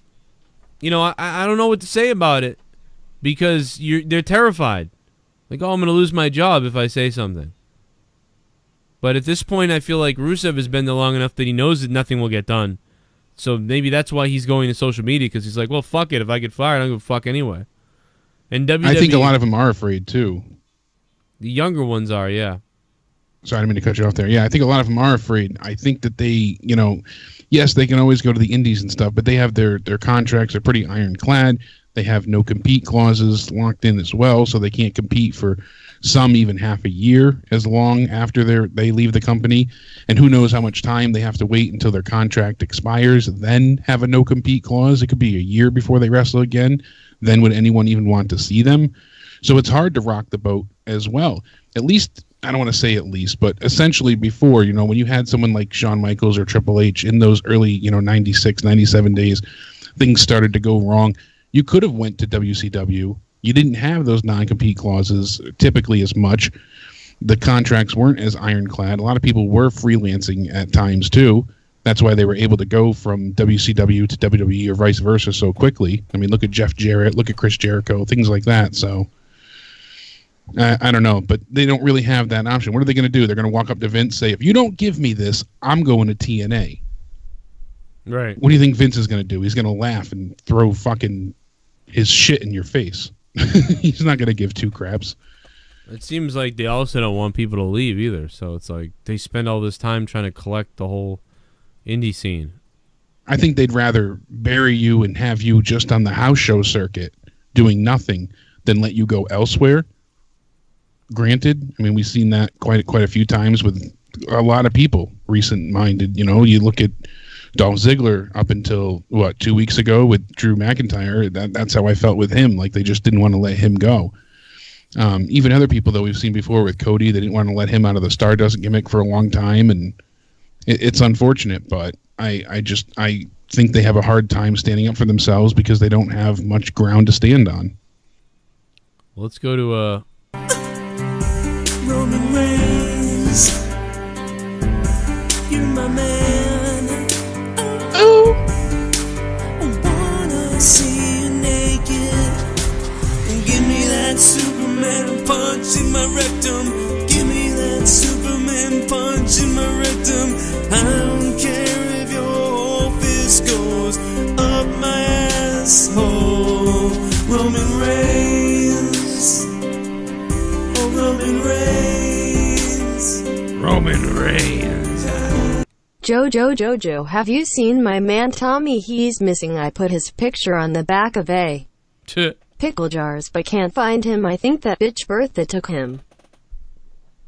you know, I don't know what to say about it because they're terrified. Like, oh, I'm going to lose my job if I say something. But at this point, I feel like Rusev has been there long enough that he knows that nothing will get done. So maybe that's why he's going to social media, because he's like, well, fuck it. If I get fired, I'm going to fuck anyway. And WWE, I think a lot of them are afraid, too. The younger ones are, yeah. Sorry, I didn't mean to cut you off there. Yeah, I think a lot of them are afraid. I think that they, you know, yes, they can always go to the indies and stuff, but they have their contracts are pretty ironclad. They have no compete clauses locked in as well, so they can't compete for some even half a year as long after they leave the company. And who knows how much time they have to wait until their contract expires, then have a no compete clause. It could be a year before they wrestle again. Then would anyone even want to see them? So it's hard to rock the boat as well. At least, I don't want to say at least, but essentially before, you know, when you had someone like Shawn Michaels or Triple H in those early, you know, 96, 97 days, things started to go wrong. You could have went to WCW. You didn't have those non-compete clauses typically as much. The contracts weren't as ironclad. A lot of people were freelancing at times too. That's why they were able to go from WCW to WWE or vice versa so quickly. I mean, look at Jeff Jarrett, look at Chris Jericho, things like that. So I don't know, but they don't really have that option. What are they going to do? They're going to walk up to Vince, say, if you don't give me this, I'm going to TNA. Right. What do you think Vince is going to do? He's going to laugh and throw fucking his shit in your face. He's not going to give two craps. It seems like they also don't want people to leave either. So it's like they spend all this time trying to collect the whole indie scene. I think they'd rather bury you and have you just on the house show circuit doing nothing than let you go elsewhere. Granted, I mean, we've seen that quite a few times with a lot of people, recent-minded. You know, you look at Dolph Ziggler up until, 2 weeks ago with Drew McIntyre. That's how I felt with him. Like, they just didn't want to let him go. Even other people that we've seen before with Cody, they didn't want to let him out of the Stardust gimmick for a long time, and it's unfortunate, but I think they have a hard time standing up for themselves because they don't have much ground to stand on. Let's go to Roman Reigns, you're my man. Oh, I wanna see you naked. Give me that Superman punch in my rectum. Give me that Superman punch in my rectum. I don't care if your whole fist goes up my asshole. Roman Reigns. Oh, Roman Reigns. Roman Reigns. Jojo, have you seen my man Tommy? He's missing. I put his picture on the back of a pickle jars, but can't find him. I think that bitch Bertha took him.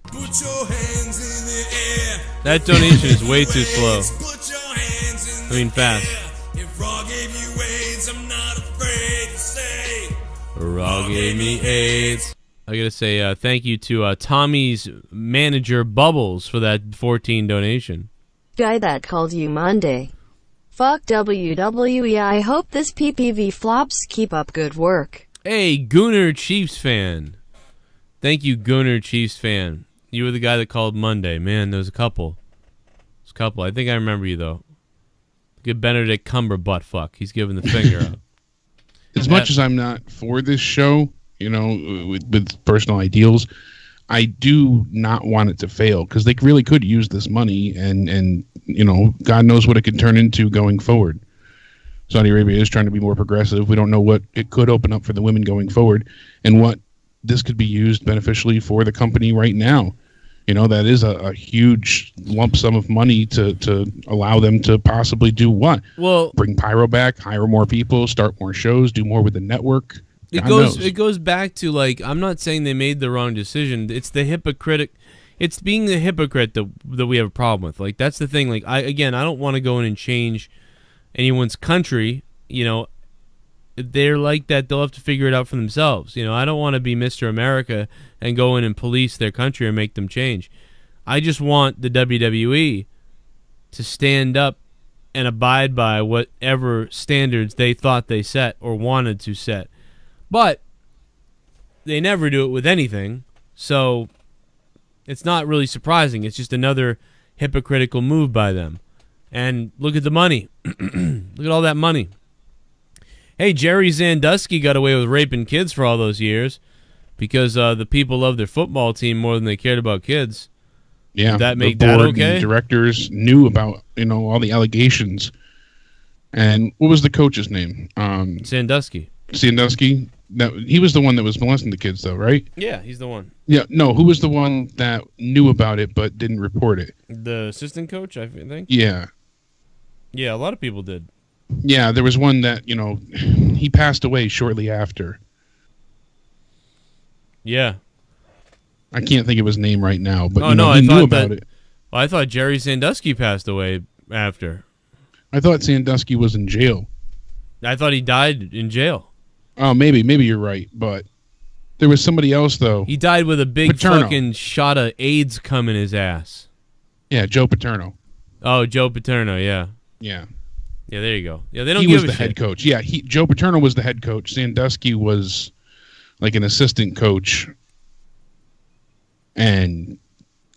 Put your hands in the air. that donation is way too slow. Put your hands in the I mean fast. air. If Raw gave you AIDS, I'm not afraid to say. Raw gave me AIDS. I gotta say thank you to Tommy's manager Bubbles for that 14 donation. Guy that called you Monday. Fuck WWE. I hope this PPV flops. Keep up good work. Hey, Gooner Chiefs fan. Thank you, Gooner Chiefs fan. You were the guy that called Monday. Man, there's a couple. There's a couple. I think I remember you, though. Good Benedict Cumberbutt fuck. He's giving the finger up. As much as I'm not for this show, you know, with personal ideals, I do not want it to fail because they really could use this money and you know, God knows what it could turn into going forward. Saudi Arabia is trying to be more progressive. We don't know what it could open up for the women going forward and what this could be used beneficially for the company right now. You know, that is a huge lump sum of money to allow them to possibly do what? Well, bring Pyro back, hire more people, start more shows, do more with the network. It goes back to, like, I'm not saying they made the wrong decision. It's the hypocritic. It's being the hypocrite that we have a problem with. Like, that's the thing. Like, I don't want to go in and change anyone's country. You know, they're like that. They'll have to figure it out for themselves. You know, I don't want to be Mr. America and go in and police their country or make them change. I just want the WWE to stand up and abide by whatever standards they thought they set or wanted to set. But they never do it with anything, so it's not really surprising. It's just another hypocritical move by them. And look at the money. Look at all that money. Hey, Jerry Sandusky got away with raping kids for all those years because the people loved their football team more than they cared about kids. Yeah, Did that make the that board okay? and directors knew about all the allegations. And what was the coach's name? Sandusky. Sandusky. He was the one that was molesting the kids, though, right? Yeah, he's the one. Yeah, no. Who was the one that knew about it but didn't report it? The assistant coach, I think. Yeah. Yeah, a lot of people did. Yeah, there was one that he passed away shortly after. Yeah. I can't think of his name right now, but Oh, he no, I knew thought about it. Well, I thought Jerry Sandusky passed away after. I thought Sandusky was in jail. I thought he died in jail. Oh, maybe you're right, but there was somebody else though. He died with a big Paterno. fucking shot of AIDS come in his ass. Yeah, Joe Paterno. Oh, Joe Paterno, yeah. Yeah, Yeah, there you go. Yeah, they don't he give was a the shit. head coach. Yeah, Joe Paterno was the head coach. Sandusky was like an assistant coach, and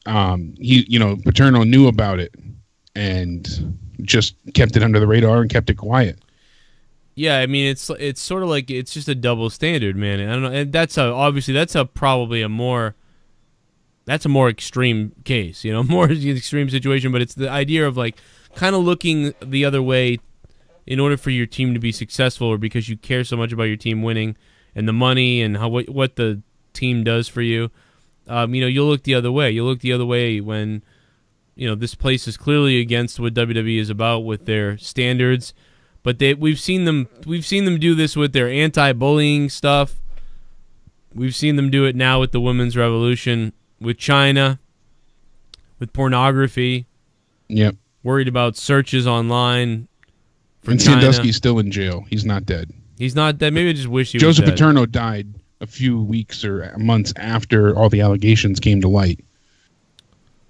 Paterno knew about it and just kept it under the radar and kept it quiet. Yeah, I mean it's sort of like it's just a double standard, man. I don't know, and that's probably a more extreme case, more extreme situation. But it's the idea of like kind of looking the other way in order for your team to be successful, or because you care so much about your team winning and the money and what the team does for you. You'll look the other way. You'll look the other way when this place is clearly against what WWE is about with their standards. But we've seen them do this with their anti-bullying stuff. We've seen them do it now with the women's revolution, with China, with pornography. Yep. Worried about searches online for And China. Sandusky's still in jail. He's not dead. He's not dead. Maybe I just wish he was Joseph dead. Paterno died a few weeks or months after all the allegations came to light.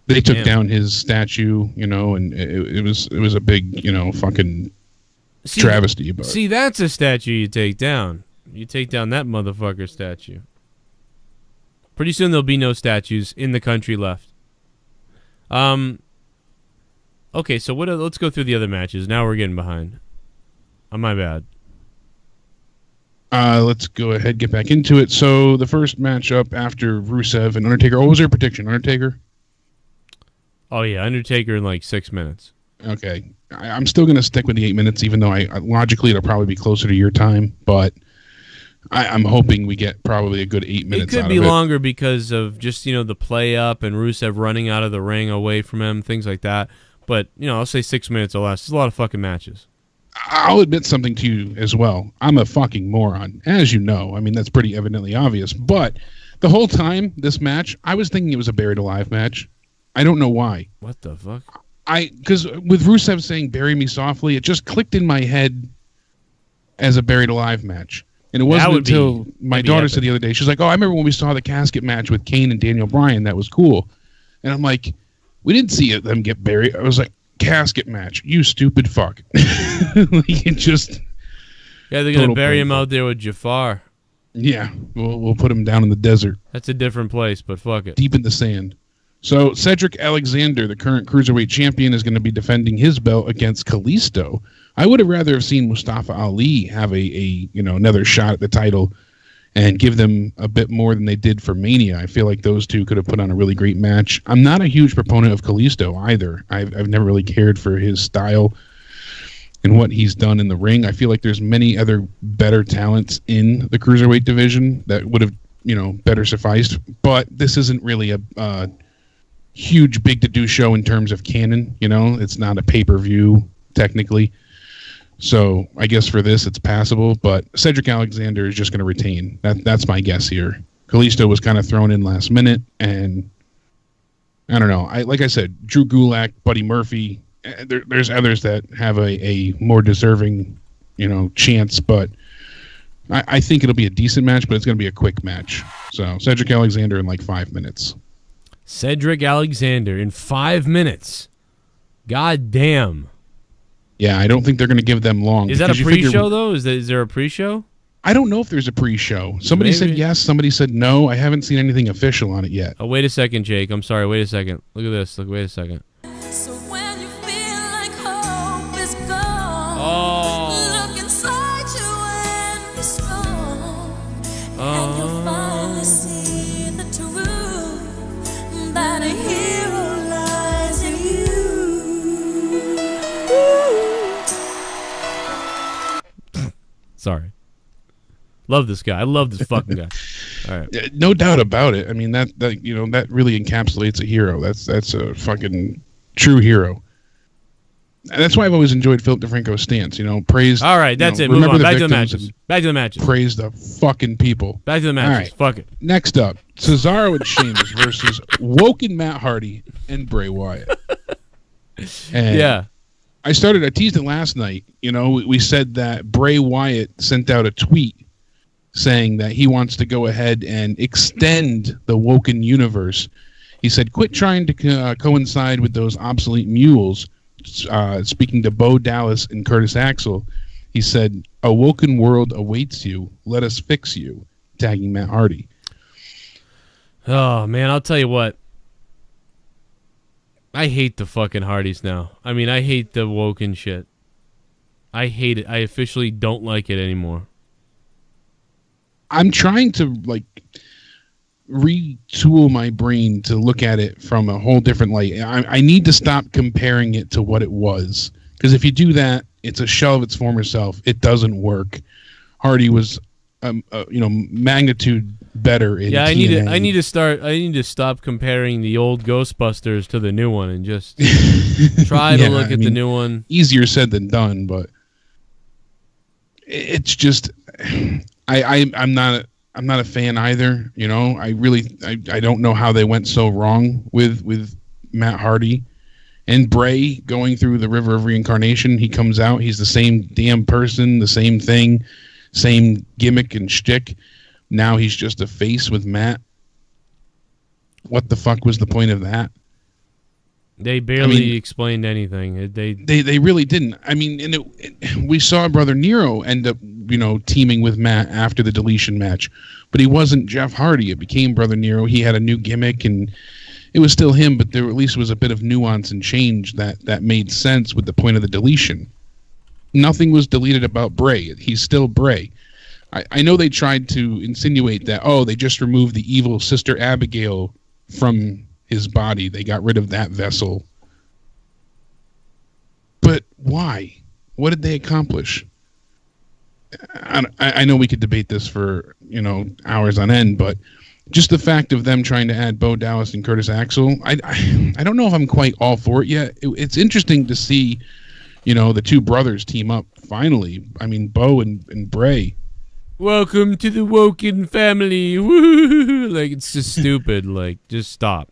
They took down his statue, and it was a big, fucking travesty. But See, that's a statue you take down. You take down that motherfucker statue. Pretty soon there'll be no statues in the country left. Okay, so let's go through the other matches. Now we're getting behind. Oh, my bad. Let's go ahead, get back into it. So the first matchup after Rusev and Undertaker. What was your prediction, Undertaker? Oh, yeah, Undertaker in like 6 minutes. Okay. I'm still going to stick with the 8 minutes, even though logically it'll probably be closer to your time. But I'm hoping we get probably a good 8 minutes It out could of be it. longer because of just, the play up and Rusev running out of the ring away from him, things like that. But, I'll say 6 minutes or less. It's a lot of fucking matches. I'll admit something to you as well. I'm a fucking moron, as you know. I mean, that's pretty evidently obvious. But the whole time, this match, I was thinking it was a Buried Alive match. I don't know why. What the fuck? Because with Rusev saying "bury me softly," it just clicked in my head as a Buried Alive match. And it wasn't until my daughter said the other day, she's like, "Oh, I remember when we saw the casket match with Kane and Daniel Bryan. That was cool." And I'm like, "We didn't see them get buried." I was like, "Casket match, you stupid fuck!" Like, it just Yeah, they're gonna bury him out there with Jafar. Yeah, we'll put him down in the desert. That's a different place, but fuck it. Deep in the sand. So Cedric Alexander, the current Cruiserweight champion, is going to be defending his belt against Kalisto. I would have rather have seen Mustafa Ali have a another shot at the title and give them a bit more than they did for Mania. I feel like those two could have put on a really great match. I'm not a huge proponent of Kalisto either. I've never really cared for his style and what he's done in the ring. I feel like there's many other better talents in the Cruiserweight division that would have, better sufficed. But this isn't really a huge, big to-do show in terms of canon. It's not a pay-per-view, technically. So I guess for this, it's passable. But Cedric Alexander is just going to retain. That's my guess here. Kalisto was kind of thrown in last minute, and I don't know. Like I said, Drew Gulak, Buddy Murphy. There's others that have a more deserving, chance. But I think it'll be a decent match, but it's going to be a quick match. So Cedric Alexander in like 5 minutes. Cedric Alexander in 5 minutes. God damn. Yeah, I don't think they're going to give them long. Is that a pre-show, though? Is there a pre-show? I don't know if there's a pre-show. Somebody said yes, somebody said no. I haven't seen anything official on it yet. Oh, wait a second, Jake. I'm sorry. Wait a second. Look at this. Wait a second. So when you feel like hero lies in you. Sorry. Love this guy. I love this fucking guy. All right. No doubt about it. I mean, that really encapsulates a hero. That's a fucking true hero. And that's why I've always enjoyed Philip DeFranco's stance. Praise. All right, that's it. Move on. Back to the matches. Praise the fucking people. Back to the matches. All right. Fuck it. Next up, Cesaro and Sheamus versus Woken Matt Hardy and Bray Wyatt. And Yeah. I teased it last night. We said that Bray Wyatt sent out a tweet saying that he wants to go ahead and extend the Woken universe. He said, quit trying to coincide with those obsolete mules. Speaking to Bo Dallas and Curtis Axel, he said, a Woken world awaits you. Let us fix you. Tagging Matt Hardy. Oh, man, I'll tell you what. I hate the fucking Hardys now. I mean, I hate the Woken shit. I hate it. I officially don't like it anymore. I'm trying to retool my brain to look at it from a whole different light. I need to stop comparing it to what it was, because if you do that, it's a shell of its former self. It doesn't work. Hardy was, magnitude better in TNA. I need to stop comparing the old Ghostbusters to the new one and just try to look at the new one. Easier said than done, but it's just. I'm not a fan either. I don't know how they went so wrong with Matt Hardy and Bray going through the river of reincarnation. He comes out, he's the same damn person, the same thing, same gimmick and shtick. Now he's just a face with Matt. What the fuck was the point of that? They barely explained anything. They really didn't. I mean, we saw Brother Nero end up, teaming with Matt after the deletion match, but he wasn't Jeff Hardy. It became Brother Nero. He had a new gimmick, and it was still him, but there at least was a bit of nuance and change that made sense with the point of the deletion. Nothing was deleted about Bray. He's still Bray. I know they tried to insinuate that, they just removed the evil Sister Abigail from his body. They got rid of that vessel. But why? What did they accomplish? I know we could debate this for, hours on end, but just the fact of them trying to add Bo Dallas and Curtis Axel, I don't know if I'm quite all for it yet. It's interesting to see, the two brothers team up finally. I mean, Bo and Bray. Welcome to the Woken family. Woo! It's just stupid. Just stop.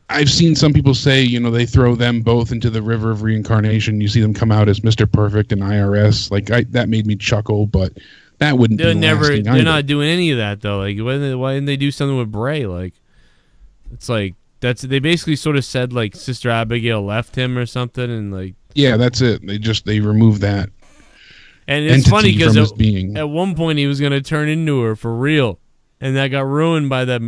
I've seen some people say, they throw them both into the river of reincarnation. You see them come out as Mr. Perfect and IRS. That made me chuckle, but that wouldn't be lasting They're either. not doing any of that, though. Why didn't they do something with Bray? They basically sort of said, Sister Abigail left him or something, and, Yeah, that's it. They removed that. And it's funny because at one point he was going to turn into her for real, and that got ruined by that,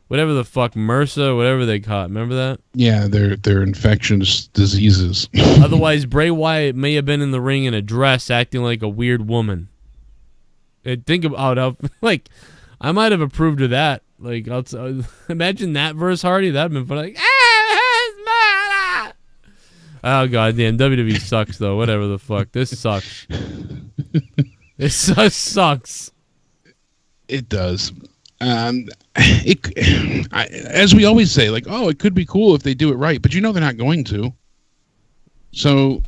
whatever the fuck, MRSA, whatever they caught. Remember that? Yeah, they're infectious diseases. Otherwise, Bray Wyatt may have been in the ring in a dress acting like a weird woman. And think about how, I might have approved of that. Imagine that versus Hardy. That'd been fun. Oh, goddamn. WWE sucks, though. Whatever the fuck. This sucks. This sucks. It does. As we always say, it could be cool if they do it right, but they're not going to. So,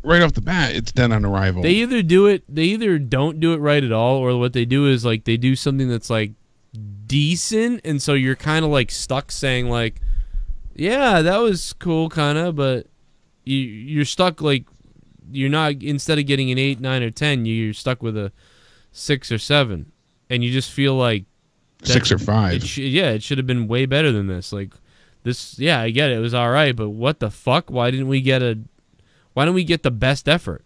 right off the bat, it's dead on arrival. They either don't do it right at all, or what they do is, they do something that's, decent, and so you're kind of, stuck saying, yeah, that was cool, kind of, but you're stuck, you're not, instead of getting an 8, 9, or 10, you're stuck with a 6 or 7, and you just feel like 6 or 5. It should have been way better than this. This, yeah, I get it. It was all right, but what the fuck? Why didn't we get the best effort?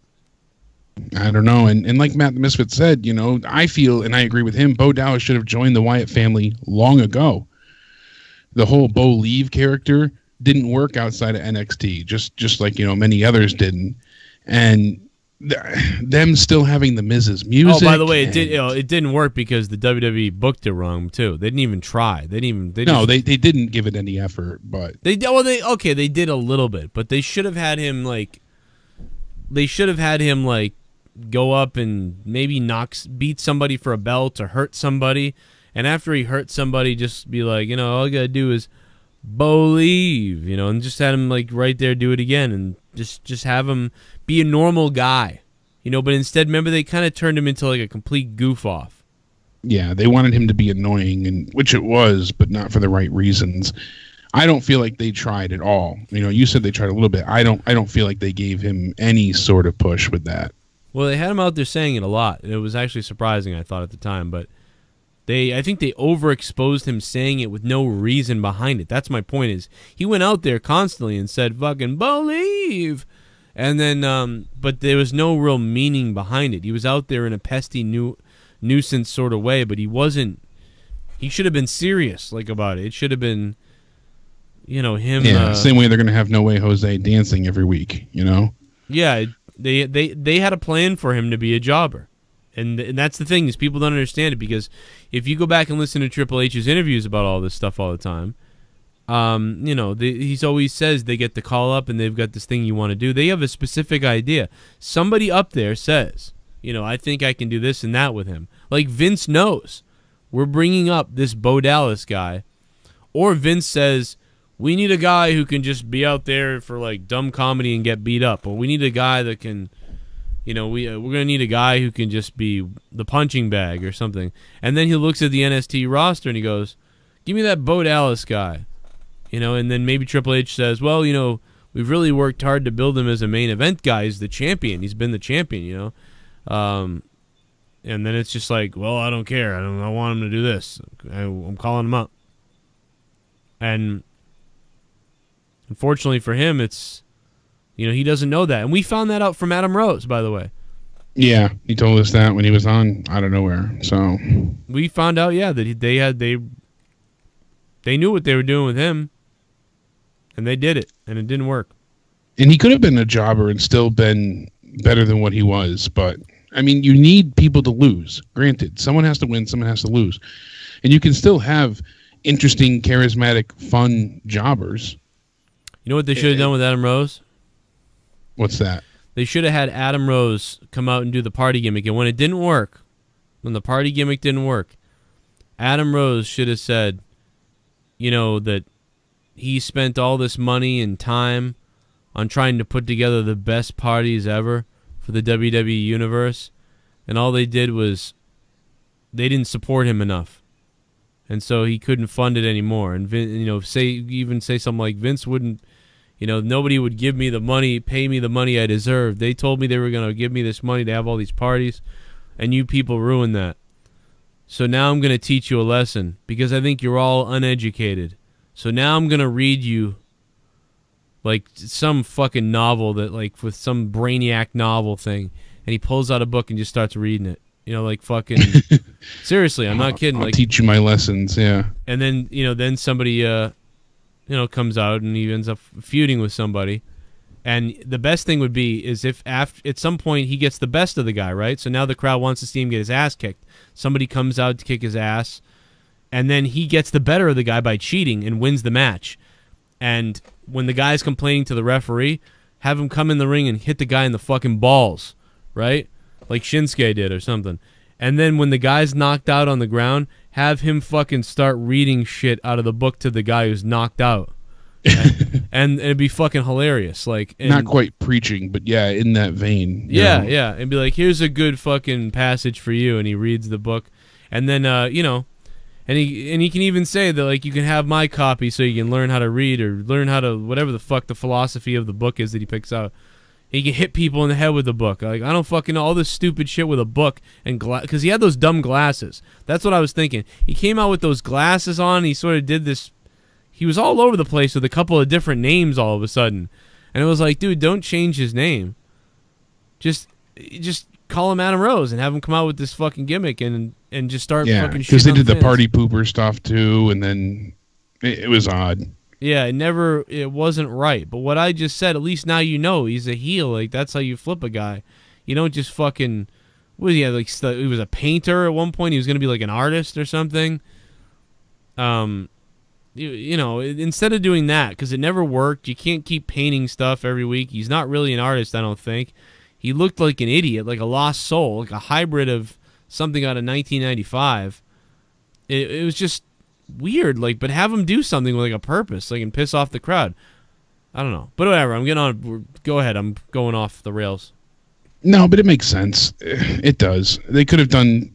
I don't know. And like Matt the Misfit said, I feel, and I agree with him, Bo Dallas should have joined the Wyatt family long ago. The whole Bo Leave character didn't work outside of NXT, just like, many others didn't. And them still having the Miz's music. Oh, by the way, it didn't work because the WWE booked it wrong too. They didn't even try. They didn't give it any effort. But they did a little bit, but they should have had him like go up and maybe beat somebody for a belt or hurt somebody, and after he hurt somebody, just be like, all you gotta do is believe, and just had him like right there do it again, and just have him be a normal guy, but instead, remember, they kind of turned him into like a complete goof off. Yeah, they wanted him to be annoying, and which it was, but not for the right reasons. I don't feel like they tried at all. You said they tried a little bit. I don't feel like they gave him any sort of push with that. Well, they had him out there saying it a lot. It was actually surprising, I thought, at the time, but I think they overexposed him saying it with no reason behind it. That's my point, is he went out there constantly and said, fucking believe. And then, but there was no real meaning behind it. He was out there in a pesty nuisance sort of way, but he wasn't, he should have been serious, about it. It should have been, him. Yeah, same way they're going to have No Way Jose dancing every week, Yeah, they had a plan for him to be a jobber. And that's the thing, is people don't understand it, because if you go back and listen to Triple H's interviews about all this stuff all the time, he's always says they get the call up and they've got this thing you want to do. They have a specific idea. Somebody up there says, I think I can do this and that with him. Like Vince knows we're bringing up this Bo Dallas guy, or Vince says we need a guy who can just be out there for like dumb comedy and get beat up, or we need a guy that can. We're going to need a guy who can just be the punching bag or something. And then he looks at the NXT roster and he goes, give me that Bo Dallas guy. And then maybe Triple H says, well, we've really worked hard to build him as a main event guy. He's the champion. He's been the champion, And then it's just like, well, I don't care. I want him to do this. I'm calling him up. And unfortunately for him, it's... he doesn't know that. And we found that out from Adam Rose, by the way. Yeah, he told us that when he was on Out of Nowhere. So we found out, that they knew what they were doing with him, and they did it, and it didn't work. And he could have been a jobber and still been better than what he was. But, you need people to lose. Granted, someone has to win, someone has to lose. And you can still have interesting, charismatic, fun jobbers. You know what they should have done with Adam Rose? What's that? They should have had Adam Rose come out and do the party gimmick. And when it didn't work, when the party gimmick didn't work, Adam Rose should have said, that he spent all this money and time on trying to put together the best parties ever for the WWE Universe. And all they did was they didn't support him enough. And so he couldn't fund it anymore. And, say something like Vince wouldn't... nobody would give me the money, pay me the money I deserve. They told me they were going to give me this money to have all these parties, and you people ruined that. So now I'm going to teach you a lesson, because I think you're all uneducated. So now I'm going to read you, like, some fucking novel that, like, with some brainiac novel thing, and he pulls out a book and just starts reading it. Like, fucking... Seriously, I'm not kidding. I'll teach you my lessons, yeah. And then, then somebody... comes out and he ends up feuding with somebody. And the best thing would be is if at some point he gets the best of the guy, right? So now the crowd wants to see him get his ass kicked. Somebody comes out to kick his ass, and then he gets the better of the guy by cheating and wins the match. And when the guy's complaining to the referee, have him come in the ring and hit the guy in the fucking balls, right? Like Shinsuke did or something. And then when the guy's knocked out on the ground, have him fucking start reading shit out of the book to the guy who's knocked out. And it'd be fucking hilarious. Like, not quite preaching, but yeah, in that vein. Yeah, yeah. And be like, here's a good fucking passage for you. And he reads the book. And then, and he can even say that, like, you can have my copy so you can learn how to read or learn how to, whatever the fuck the philosophy of the book is that he picks out. He can hit people in the head with a book. Like, I don't fucking know all this stupid shit with a book and because he had those dumb glasses. That's what I was thinking. He came out with those glasses on. And he sort of did this. He was all over the place with a couple of different names all of a sudden, and it was like, dude, don't change his name. Just call him Adam Rose and have him come out with this fucking gimmick and just start fucking. Because they did the party pooper stuff too, and then it was odd. Yeah, it wasn't right. But what I just said, at least now you know he's a heel. Like, that's how you flip a guy. You don't just fucking. What was he like? He was a painter at one point. He was going to be like an artist or something. You know, instead of doing that, because it never worked. You can't keep painting stuff every week. He's not really an artist, I don't think. He looked like an idiot, like a lost soul, like a hybrid of something out of 1995. It was just weird, like, but have him do something with like a purpose, like, and piss off the crowd. I don't know, but whatever. I'm getting on. Go ahead. I'm going off the rails. No, but it makes sense. It does. They could have done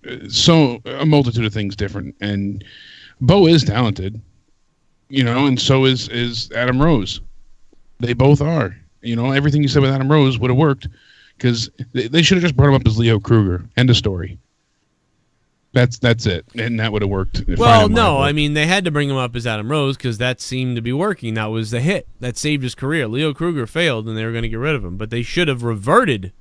a multitude of things different, and Bo is talented, you know, and so is Adam Rose. They both are. You know, everything you said with Adam Rose would have worked, because they should have just brought him up as Leo Kruger. End of story. That's it, and that would have worked. Well, no, I mean, they had to bring him up as Adam Rose because that seemed to be working. That was the hit that saved his career. Leo Kruger failed, and they were going to get rid of him, but they should have reverted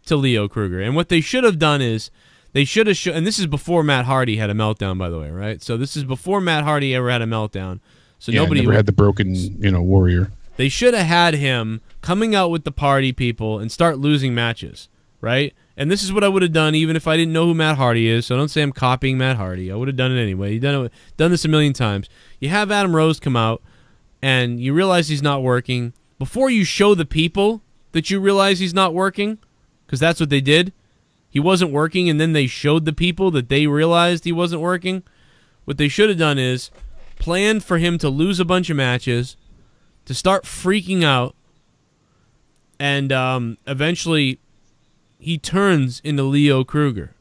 to Leo Kruger. And what they should have done is they should have and this is before Matt Hardy had a meltdown, by the way, right? So this is before Matt Hardy ever had a meltdown. So nobody never had the broken, warrior. They should have had him coming out with the party people and start losing matches, right? And this is what I would have done even if I didn't know who Matt Hardy is. So don't say I'm copying Matt Hardy. I would have done it anyway. You've done this a million times. You have Adam Rose come out and you realize he's not working. Before you show the people that you realize he's not working, because that's what they did. He wasn't working, and then they showed the people that they realized he wasn't working. What they should have done is planned for him to lose a bunch of matches, to start freaking out, and eventually he turns into Leo Kruger.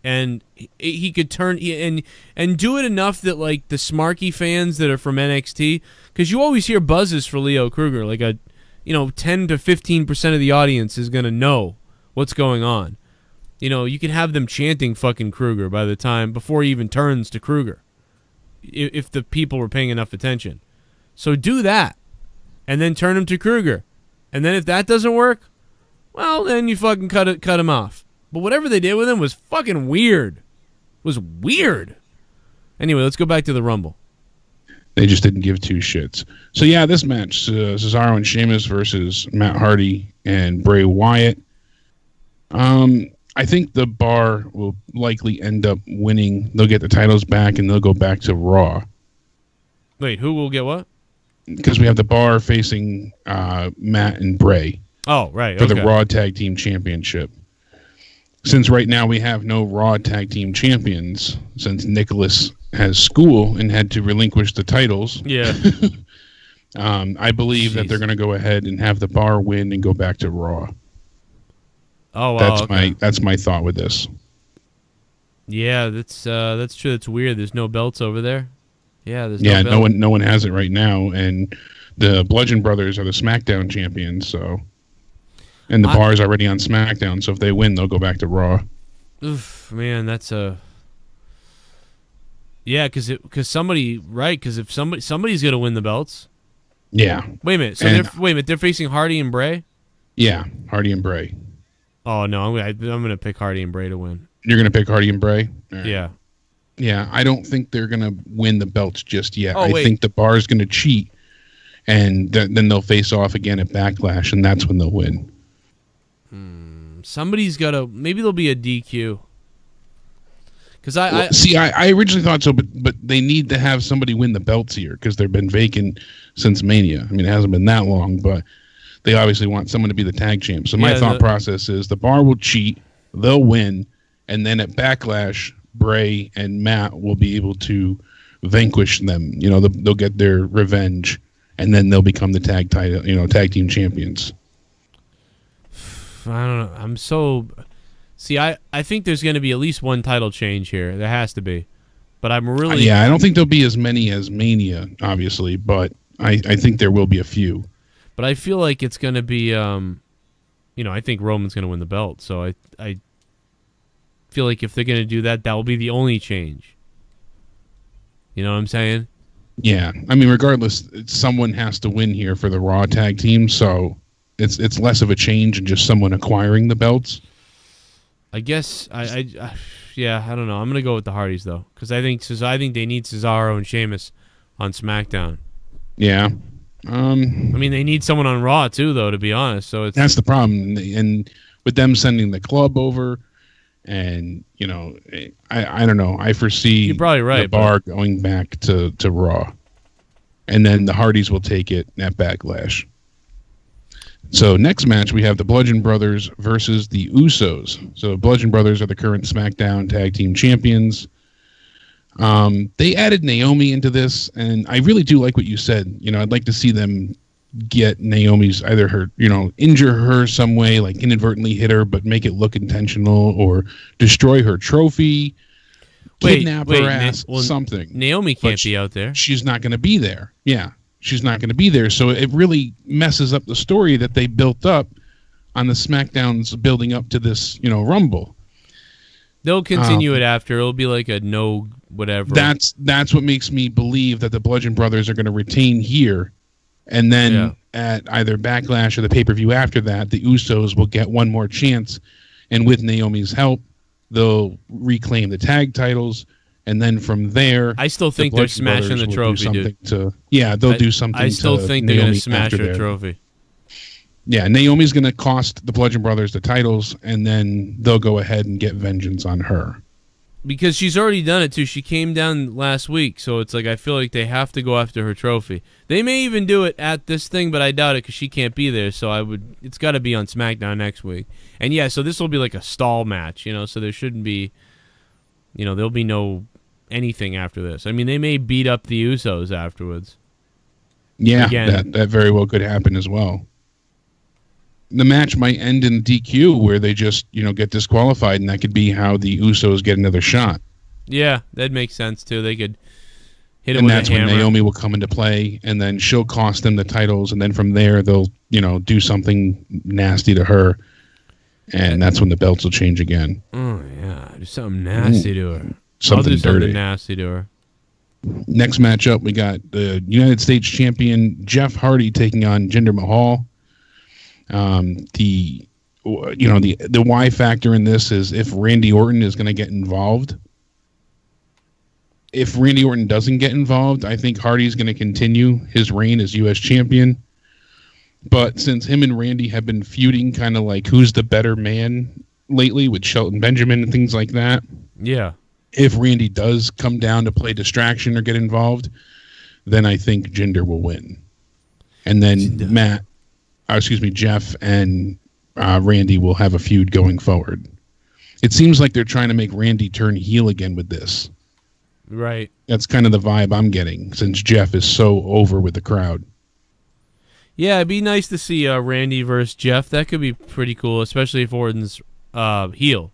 And he could turn and do it enough that, like, the smarky fans that are from NXT, because you always hear buzzes for Leo Kruger, like 10 to 15% of the audience is going to know what's going on. You know, you can have them chanting fucking Kruger by the time, before he even turns to Kruger, if the people were paying enough attention. So do that, and then turn him to Kruger. And then if that doesn't work, well, then you fucking cut him off. But whatever they did with him was fucking weird. It was weird. Anyway, let's go back to the Rumble. They just didn't give two shits. So, yeah, this match, Cesaro and Sheamus versus Matt Hardy and Bray Wyatt. I think the Bar will likely end up winning. They'll get the titles back, and they'll go back to Raw. Wait, who will get what? Because we have the Bar facing Matt and Bray. Oh, right. For the Raw Tag Team Championship. Since right now we have no Raw Tag Team Champions, since Nicholas has school and had to relinquish the titles. Yeah. I believe that they're going to go ahead and have the Bar win and go back to Raw. Oh, wow. That's my thought with this. Yeah, that's true. That's weird. There's no belts over there. Yeah, there's no belts. No one has it right now, and the Bludgeon Brothers are the SmackDown champions. So, and the Bar is already on SmackDown. So if they win, they'll go back to Raw. Oof, man, that's a. Yeah, because if somebody's gonna win the belts. Yeah. Wait a minute. So they're facing Hardy and Bray. Yeah, Hardy and Bray. Oh no, I'm gonna pick Hardy and Bray to win. You're gonna pick Hardy and Bray? Right. Yeah. Yeah, I don't think they're gonna win the belts just yet. I think the Bar's gonna cheat, and then they'll face off again at Backlash, and that's when they'll win. Somebody's gotta. Maybe there'll be a DQ. Because I originally thought so, but they need to have somebody win the belts here because they've been vacant since Mania. I mean, it hasn't been that long, but they obviously want someone to be the tag champ. So my thought process is the Bar will cheat, they'll win, and then at Backlash, Bray and Matt will be able to vanquish them. You know, they'll get their revenge, and then they'll become the tag team champions. I don't know. See, I think there's going to be at least one title change here. There has to be. But I'm really... I don't think there'll be as many as Mania, obviously, but I think there will be a few. But I feel like it's going to be... I think Roman's going to win the belt. So I feel like if they're going to do that, that will be the only change. You know what I'm saying? Yeah. I mean, regardless, someone has to win here for the Raw tag team, so it's less of a change and just someone acquiring the belts. I guess I don't know. I'm gonna go with the Hardys though, because I think they need Cesaro and Sheamus on SmackDown. Yeah. I mean, they need someone on Raw too, though. To be honest, so that's the problem. And with them sending the club over, and I don't know. I foresee You're probably right, the bar going back to Raw, and then the Hardys will take it at Backlash. So next match, we have the Bludgeon Brothers versus the Usos. So Bludgeon Brothers are the current SmackDown Tag Team Champions. They added Naomi into this, and I really do like what you said. I'd like to see them get Naomi's either her, injure her some way, like inadvertently hit her, but make it look intentional, or destroy her trophy, kidnap her ass, something. Naomi can't be out there. She's not going to be there. Yeah. She's not going to be there, so it really messes up the story that they built up on the SmackDowns building up to this, Rumble. They'll continue it after. It'll be like a no whatever. That's what makes me believe that the Bludgeon Brothers are going to retain here, and then at either Backlash or the pay-per-view after that, the Usos will get one more chance, and with Naomi's help, they'll reclaim the tag titles. And then from there, I still think they're smashing the trophy, dude. They'll do something. I still think they're going to smash her trophy. Yeah, Naomi's going to cost the Bludgeon Brothers the titles, and then they'll go ahead and get vengeance on her. Because she's already done it, too. She came down last week, so it's like I feel like they have to go after her trophy. They may even do it at this thing, but I doubt it because she can't be there, so it's got to be on SmackDown next week. And yeah, so this will be like a stall match, so there shouldn't be, there'll be no anything after this. I mean, they may beat up the Usos afterwards. Yeah, that very well could happen as well. The match might end in DQ where they just, get disqualified, and that could be how the Usos get another shot. Yeah, that makes sense too. They could hit him with a hammer. And that's when Naomi will come into play, and then she'll cost them the titles, and then from there they'll, do something nasty to her, and that's when the belts will change again. Oh yeah, do something nasty to her. Something something nasty to her. Next matchup, we got the United States Champion Jeff Hardy taking on Jinder Mahal. The why factor in this is if Randy Orton is going to get involved. If Randy Orton doesn't get involved, I think Hardy's going to continue his reign as U.S. champion. But since him and Randy have been feuding kind of like who's the better man lately with Shelton Benjamin and things like that. Yeah. If Randy does come down to play distraction or get involved, then I think Jinder will win. And then Jeff and Randy will have a feud going forward. It seems like they're trying to make Randy turn heel again with this. Right. That's kind of the vibe I'm getting since Jeff is so over with the crowd. Yeah, it'd be nice to see Randy versus Jeff. That could be pretty cool, especially if Orton's heel.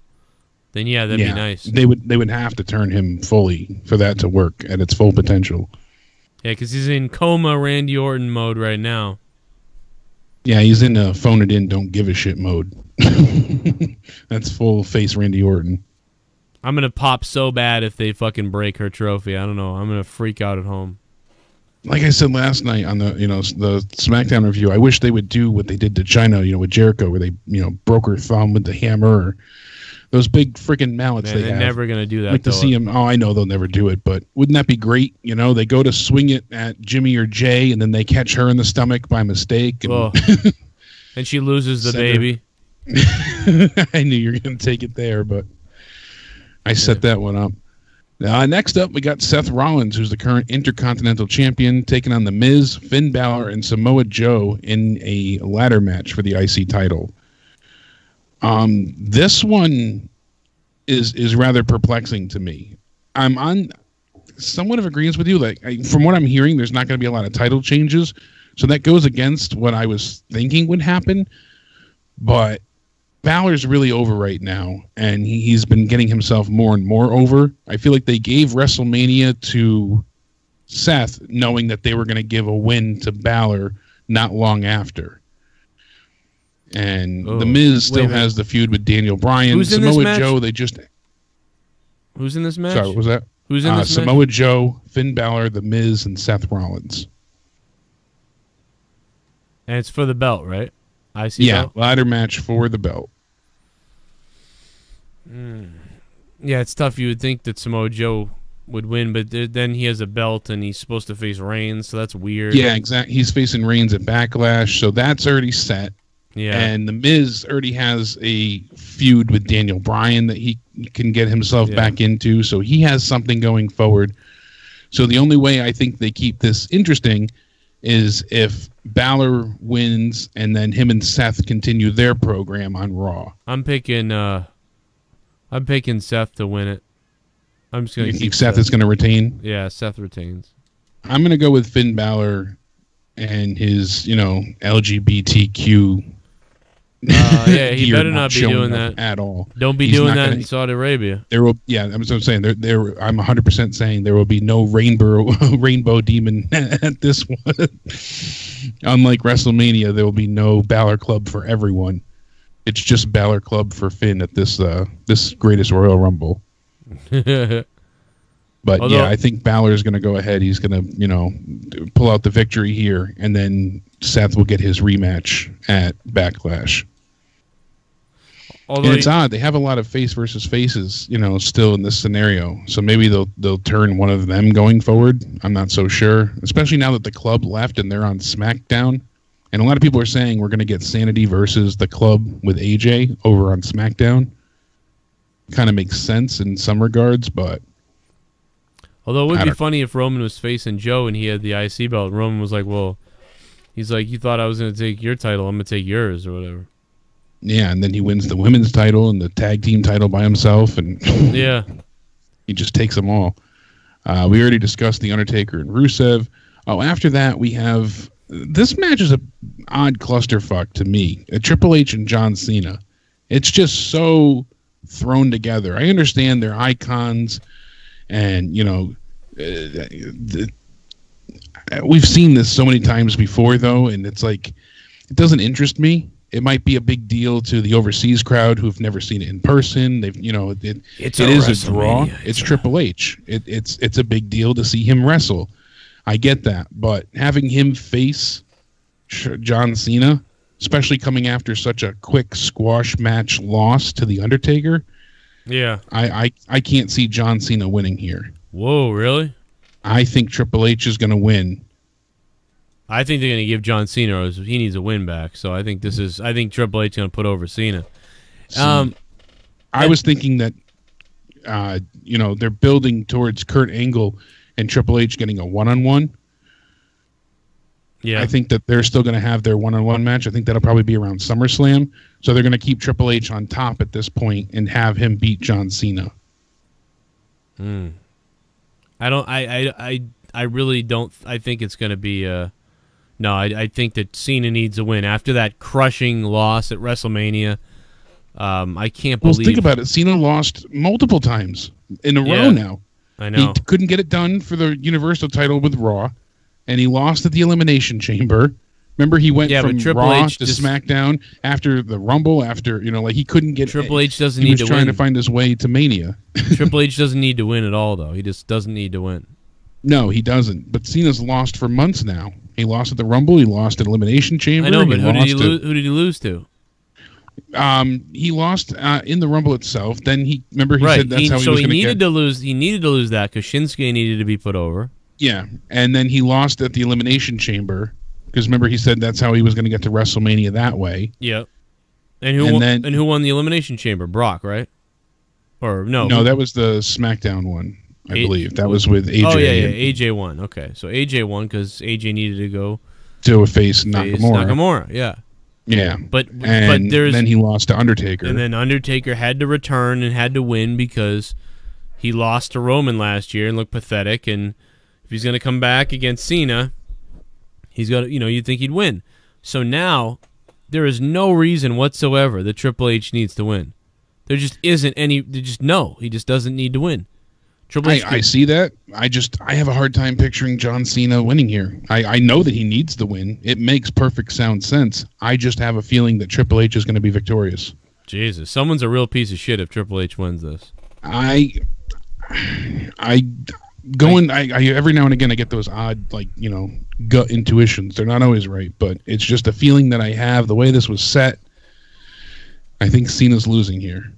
Then that'd be nice. They would have to turn him fully for that to work at its full potential. Yeah, because he's in coma Randy Orton mode right now. Yeah, he's in a phone it in, don't give a shit mode. That's full face Randy Orton. I'm gonna pop so bad if they fucking break her trophy. I don't know. I'm gonna freak out at home. Like I said last night on the the SmackDown review, I wish they would do what they did to Chyna, with Jericho, where they broke her thumb with the hammer. Or those big freaking mallets. Man, they're never going to do that. I'd like to see them. Oh, I know they'll never do it, but wouldn't that be great? They go to swing it at Jimmy or Jay, and then they catch her in the stomach by mistake. And, and she loses the baby. I knew you were going to take it there, but I set that one up. Next up, we got Seth Rollins, who's the current Intercontinental Champion, taking on The Miz, Finn Balor, and Samoa Joe in a ladder match for the IC title. This one is rather perplexing to me. I'm on somewhat of agreement with you. From what I'm hearing, there's not going to be a lot of title changes, so that goes against what I was thinking would happen. But Balor's really over right now, and he's been getting himself more and more over. I feel like they gave WrestleMania to Seth, knowing that they were going to give a win to Balor not long after. And The Miz still has the feud with Daniel Bryan. Who's in this match? Joe, Who's in this match? Sorry, what was that? Who's in this Samoa match? Joe, Finn Balor, The Miz, and Seth Rollins. And it's for the belt, right? Belt? Ladder match for the belt. Yeah, it's tough. You would think that Samoa Joe would win, but then he has a belt and he's supposed to face Reigns, so that's weird. Yeah, exactly. He's facing Reigns at Backlash, so that's already set. Yeah. And The Miz already has a feud with Daniel Bryan that he can get himself back into. So he has something going forward. So the only way I think they keep this interesting is if Balor wins and then him and Seth continue their program on Raw. I'm picking Seth to win it. I'm just going to keep Seth is going to retain? Yeah, Seth retains. I'm going to go with Finn Balor and his, LGBTQ. Yeah, he better not be doing that at all. Don't be doing that in Saudi Arabia. There will, I'm saying I'm 100% saying there will be no rainbow demon at this one. Unlike WrestleMania, there will be no Balor Club for everyone. It's just Balor Club for Finn at this Greatest Royal Rumble. But I think Balor is going to go ahead. He's going to, pull out the victory here, and then Seth will get his rematch at Backlash. And it's odd. They have a lot of face versus faces, still in this scenario. So maybe they'll turn one of them going forward. I'm not so sure, especially now that the club left and they're on SmackDown. And a lot of people are saying we're going to get Sanity versus the club with AJ over on SmackDown. Kind of makes sense in some regards, but... Although it would be funny if Roman was facing Joe and he had the IC belt. And Roman was like, well, he's like, you thought I was going to take your title. I'm going to take yours or whatever. Yeah, and then he wins the women's title and the tag team title by himself. And yeah, he just takes them all. We already discussed The Undertaker and Rusev. Oh, after that, we have... This match is an odd clusterfuck to me. Triple H and John Cena. It's just so thrown together. I understand they're icons... And, we've seen this so many times before, though, and it's like, it doesn't interest me. It might be a big deal to the overseas crowd who've never seen it in person. They've, it is a draw. It's Triple H. It's a big deal to see him wrestle. I get that, but having him face John Cena, especially coming after such a quick squash match loss to The Undertaker... Yeah. I can't see John Cena winning here. Whoa, really? I think Triple H is going to win. I think they're going to give John Cena, he needs a win back. So I think Triple H is going to put over Cena. I was thinking that, they're building towards Kurt Angle and Triple H getting a one-on-one. Yeah. I think that they're still going to have their one-on-one match. I think that'll probably be around SummerSlam. So they're going to keep Triple H on top at this point and have him beat John Cena. I really don't. I think it's going to be. No, I think that Cena needs a win after that crushing loss at WrestleMania. I can't believe. Well, think about it. Cena lost multiple times in a row now. I know. He couldn't get it done for the Universal title with Raw. And he lost at the Elimination Chamber. Remember, he went from Raw to SmackDown after the Rumble. He couldn't get. Triple H doesn't need to win. He was trying to find his way to Mania. Triple H doesn't need to win at all, though. He just doesn't need to win. No, he doesn't. But Cena's lost for months now. He lost at the Rumble. He lost at Elimination Chamber. I know, but who did he lose to? He lost in the Rumble itself. Then he said that's how he was going to get. So he needed to lose. He needed to lose that because Shinsuke needed to be put over. Yeah, and then he lost at the Elimination Chamber because remember he said that's how he was going to get to WrestleMania that way. Yep. And who won the Elimination Chamber? Brock, right? Or no? No, that was the SmackDown one, I believe. That was with AJ. Oh yeah, AJ won. Okay, so AJ won because AJ needed to go to face Nakamura. Yeah. Yeah, but then he lost to Undertaker, and then Undertaker had to return and had to win because he lost to Roman last year and looked pathetic. And if he's going to come back against Cena, he's got you'd think he'd win. So now there is no reason whatsoever that Triple H needs to win. There just isn't any. He just doesn't need to win. Triple H. I see that. I have a hard time picturing John Cena winning here. I know that he needs the win. It makes perfect sound sense. I just have a feeling that Triple H is going to be victorious. Jesus, someone's a real piece of shit if Triple H wins this. Every now and again I get those odd gut intuitions. They're not always right, but it's just a feeling that I have. The way this was set, I think Cena's losing here.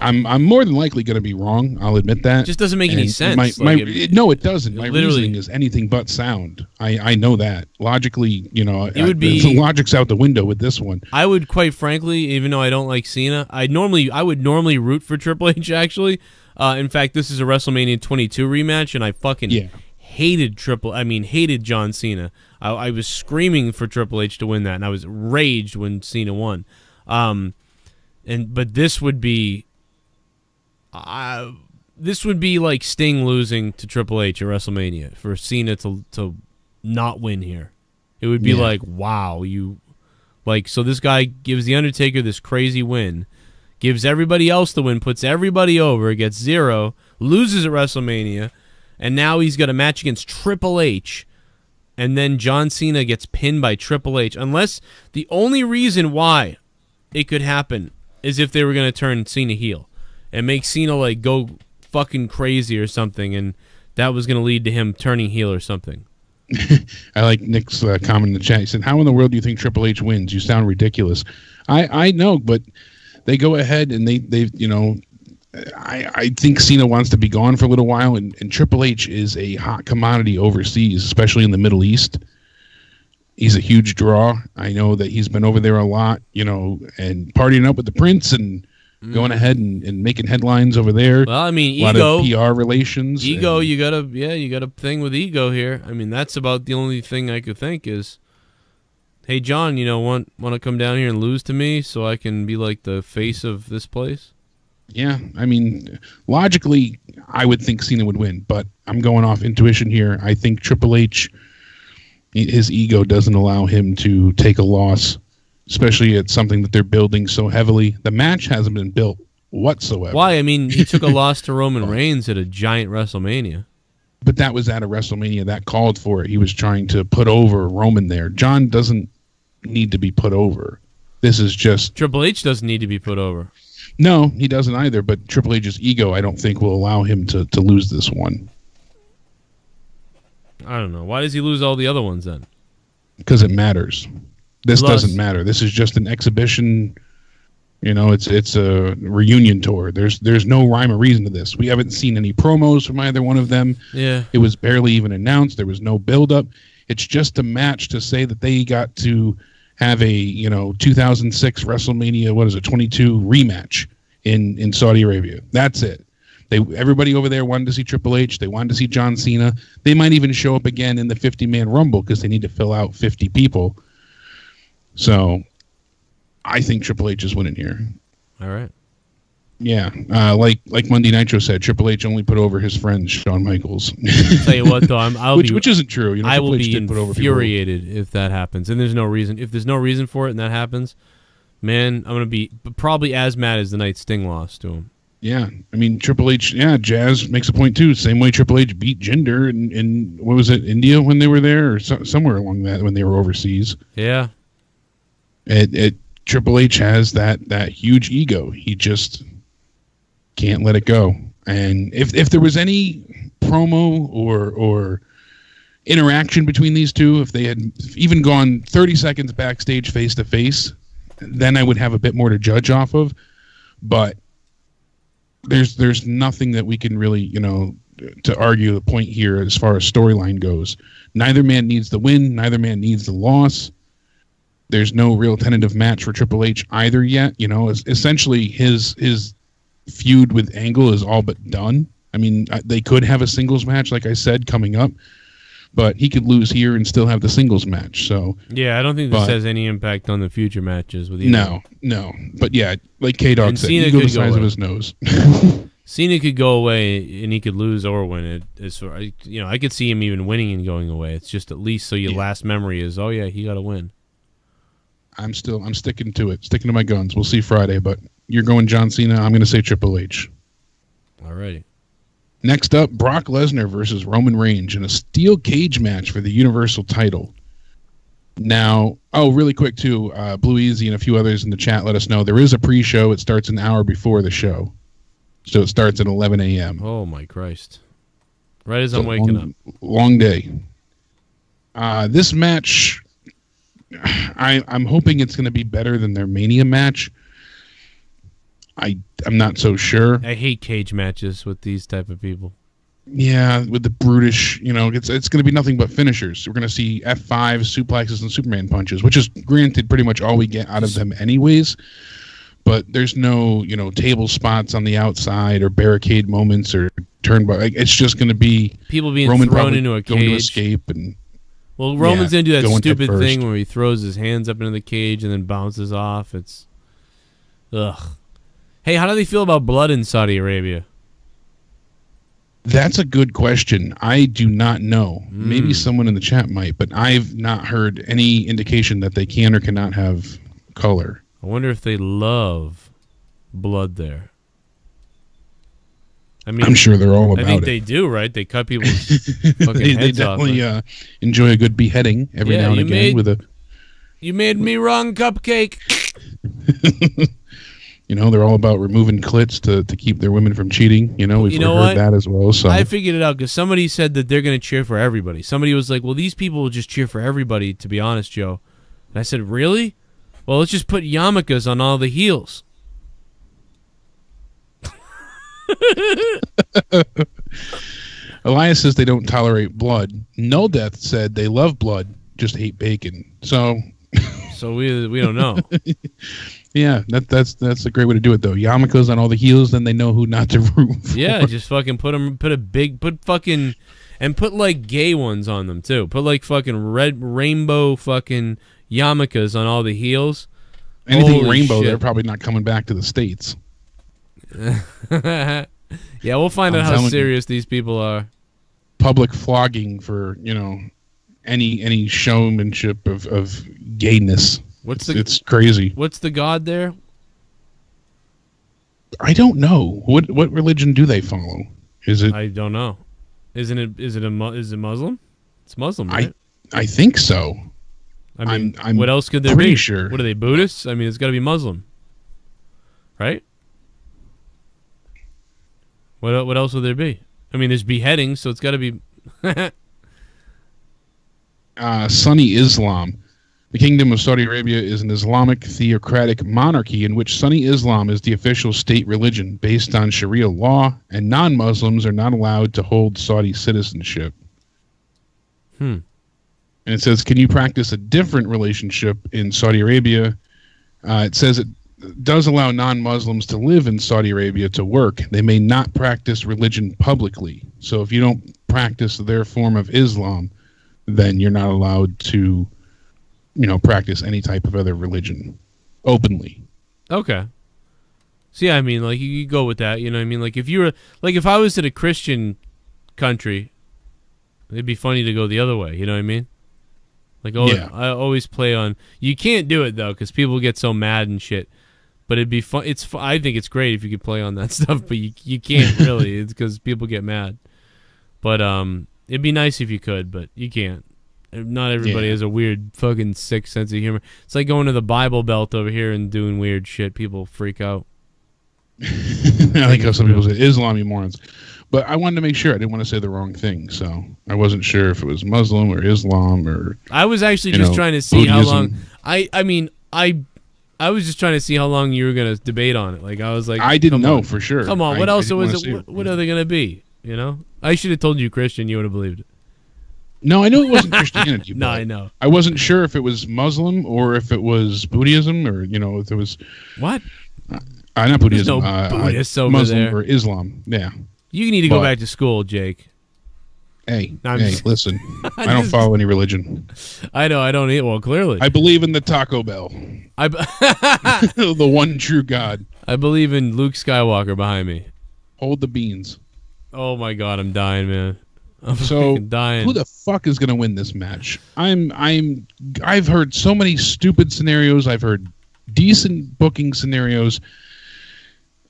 I'm more than likely going to be wrong. I'll admit that. It just doesn't make any sense. No, it doesn't. My literally reasoning is anything but sound. I know that. Logically, it would be the logic's out the window with this one. I would, quite frankly, even though I don't like Cena, I would normally root for Triple H, actually. In fact, this is a WrestleMania 22 rematch, and I fucking hated John Cena. I was screaming for Triple H to win that, and I was raged when Cena won. But this would be like Sting losing to Triple H at WrestleMania for Cena to not win here. It would be like, wow, so this guy gives The Undertaker this crazy win, gives everybody else the win, puts everybody over, gets 0, loses at WrestleMania, and now he's got a match against Triple H, and then John Cena gets pinned by Triple H. Unless the only reason why it could happen is if they were going to turn Cena heel and make Cena like go fucking crazy or something, and that was going to lead to him turning heel or something. I like Nick's comment in the chat. He said, "How in the world do you think Triple H wins? You sound ridiculous." I know, but they go ahead and they I think Cena wants to be gone for a little while, and Triple H is a hot commodity overseas, especially in the Middle East. He's a huge draw. I know that he's been over there a lot, and partying up with the Prince and going ahead and making headlines over there. Well, I mean, a lot of PR relations. Ego, you got a thing with ego here. I mean, that's about the only thing I could think is, hey, John, want to come down here and lose to me so I can be like the face of this place? Yeah, I mean, logically, I would think Cena would win, but I'm going off intuition here. I think Triple H, his ego doesn't allow him to take a loss, especially at something that they're building so heavily. The match hasn't been built whatsoever. Why? I mean, he took a loss to Roman Reigns at a giant WrestleMania. But that was at a WrestleMania that called for it. He was trying to put over Roman there. John doesn't need to be put over. This is just... Triple H doesn't need to be put over. No, he doesn't either, but Triple H's ego, I don't think, will allow him to lose this one. I don't know. Why does he lose all the other ones then? Because it matters. This doesn't matter. This is just an exhibition. It's a reunion tour. There's no rhyme or reason to this. We haven't seen any promos from either one of them. Yeah. It was barely even announced. There was no build-up. It's just a match to say that they got to have a 2006 WrestleMania 22 rematch in Saudi Arabia. That's it. Everybody over there wanted to see Triple H. They wanted to see John Cena. They might even show up again in the 50-man Rumble because they need to fill out 50 people. So I think Triple H is winning here. All right. Yeah, like Monday Nitro said, Triple H only put over his friend Shawn Michaels. I'll tell you what, though, which isn't true. I will be infuriated if that happens, and there's no reason. If there's no reason for it, and that happens, man, I'm gonna be probably as mad as the night Sting lost to him. Yeah, I mean Triple H. Yeah, Jazz makes a point too. Same way Triple H beat Jinder in what was it, India when they were there, or somewhere along that when they were overseas. Yeah. Triple H has that huge ego. He just can't let it go. And if there was any promo or interaction between these two, if they had even gone 30 seconds backstage face to face, then I would have a bit more to judge off of. But there's nothing that we can really, to argue the point here as far as storyline goes. Neither man needs the win. Neither man needs the loss. There's no real tentative match for Triple H either yet. Essentially his feud with Angle is all but done. I mean, they could have a singles match, like I said, coming up, but he could lose here and still have the singles match. So yeah, I don't think this has any impact on the future matches with either. No. But yeah, like K-Dog said, Cena ego the size of his nose. Cena could go away and he could lose or win it. I could see him even winning and going away. It's just at least so your last memory is, oh yeah, he got to win. I'm sticking to it, sticking to my guns. We'll see Friday, but you're going John Cena. I'm going to say Triple H. All right. Next up, Brock Lesnar versus Roman Reigns in a steel cage match for the Universal title. Now, really quick too, Blue Easy and a few others in the chat let us know there is a pre-show. It starts an hour before the show, so it starts at 11 a.m. Oh my Christ! Right as I'm waking up. Long day. This match, I'm hoping it's going to be better than their Mania match. I'm not so sure. I hate cage matches with these type of people. Yeah, with the brutish, it's going to be nothing but finishers. We're going to see F5s, suplexes, and Superman punches, which is granted pretty much all we get out of them anyways. But there's no, table spots on the outside or barricade moments or turnbuckle. It's just going to be people being Roman thrown into a going to cage. escape and. Well, Roman's going to do that stupid first. thing where he throws his hands up into the cage and then bounces off. It's ugh. Hey, how do they feel about blood in Saudi Arabia? That's a good question. I do not know. Maybe someone in the chat might, but I've not heard any indication that they can or cannot have color. I wonder if they love blood there. I mean, I'm sure they're all about it. I think they do, right? They cut people's fucking they heads off. definitely enjoy a good beheading every now and again with a. You made me wrong, cupcake. They're all about removing clits to keep their women from cheating. We've heard that as well. So I figured it out because somebody said that they're going to cheer for everybody. Somebody was like, well, these people will just cheer for everybody, to be honest, Joe. And I said, really? Well, let's just put yarmulkes on all the heels. Elias says they don't tolerate blood. No Death said they love blood, just hate bacon. So we don't know. Yeah, that's a great way to do it though. Yarmulkes on all the heels, then they know who not to root for. Yeah, just fucking put like gay ones on them too. Put like fucking red rainbow fucking yarmulkes on all the heels. Anything Holy rainbow, shit. they're probably not coming back to the States. Yeah, we'll find out how telling serious these people are. Public flogging for any showmanship of gayness. It's crazy. What's the god there? I don't know. What religion do they follow? Is it? I don't know. Is it Muslim? It's Muslim, right? I think so. I mean, I'm what else could there pretty be? sure. What are they, Buddhists? I mean, it's got to be Muslim, right? What else would there be? I mean, there's beheadings, so it's got to be. Sunni Islam. The Kingdom of Saudi Arabia is an Islamic theocratic monarchy in which Sunni Islam is the official state religion based on Sharia law, and non-Muslims are not allowed to hold Saudi citizenship. And it says, can you practice a different relationship in Saudi Arabia? It says it does allow non-Muslims to live in Saudi Arabia to work. They may not practice religion publicly. So if you don't practice their form of Islam, then you're not allowed to practice any type of other religion openly. Okay. So yeah, I mean, like you go with that, you know what I mean? Like if I was in a Christian country, it'd be funny to go the other way, you know what I mean? Like I always play on. You can't do it though cuz people get so mad and shit. But it'd be fun. I think it's great if you could play on that stuff, but you can't really. It's cuz people get mad. But it'd be nice if you could, but you can't. Not everybody has a weird fucking sick sense of humor. It's like going to the Bible Belt over here and doing weird shit. People freak out. I like how some people say Islam, you morons. But I wanted to make sure. I didn't want to say the wrong thing, so I wasn't sure if it was Muslim or Islam or. I was actually just trying to see how long. Buddhism. I was just trying to see how long you were gonna debate on it. Like I was like, I didn't know for sure. Come on, what else was it? What are they gonna be? I should have told you Christian. You would have believed it. No, I knew it wasn't Christianity. No, I know. I wasn't sure if it was Muslim or if it was Buddhism or if it was what? Not Buddhism. There's no Buddhists over Muslim there. Or Islam. Yeah. You need to go back to school, Jake. Hey, listen. I don't follow any religion. I know. I don't eat. Well, clearly. I believe in the Taco Bell. The one true God. I believe in Luke Skywalker behind me. Hold the beans. Oh my God, I'm dying, man. I'm so dying. Who the fuck is going to win this match? I've heard so many stupid scenarios. I've heard decent booking scenarios.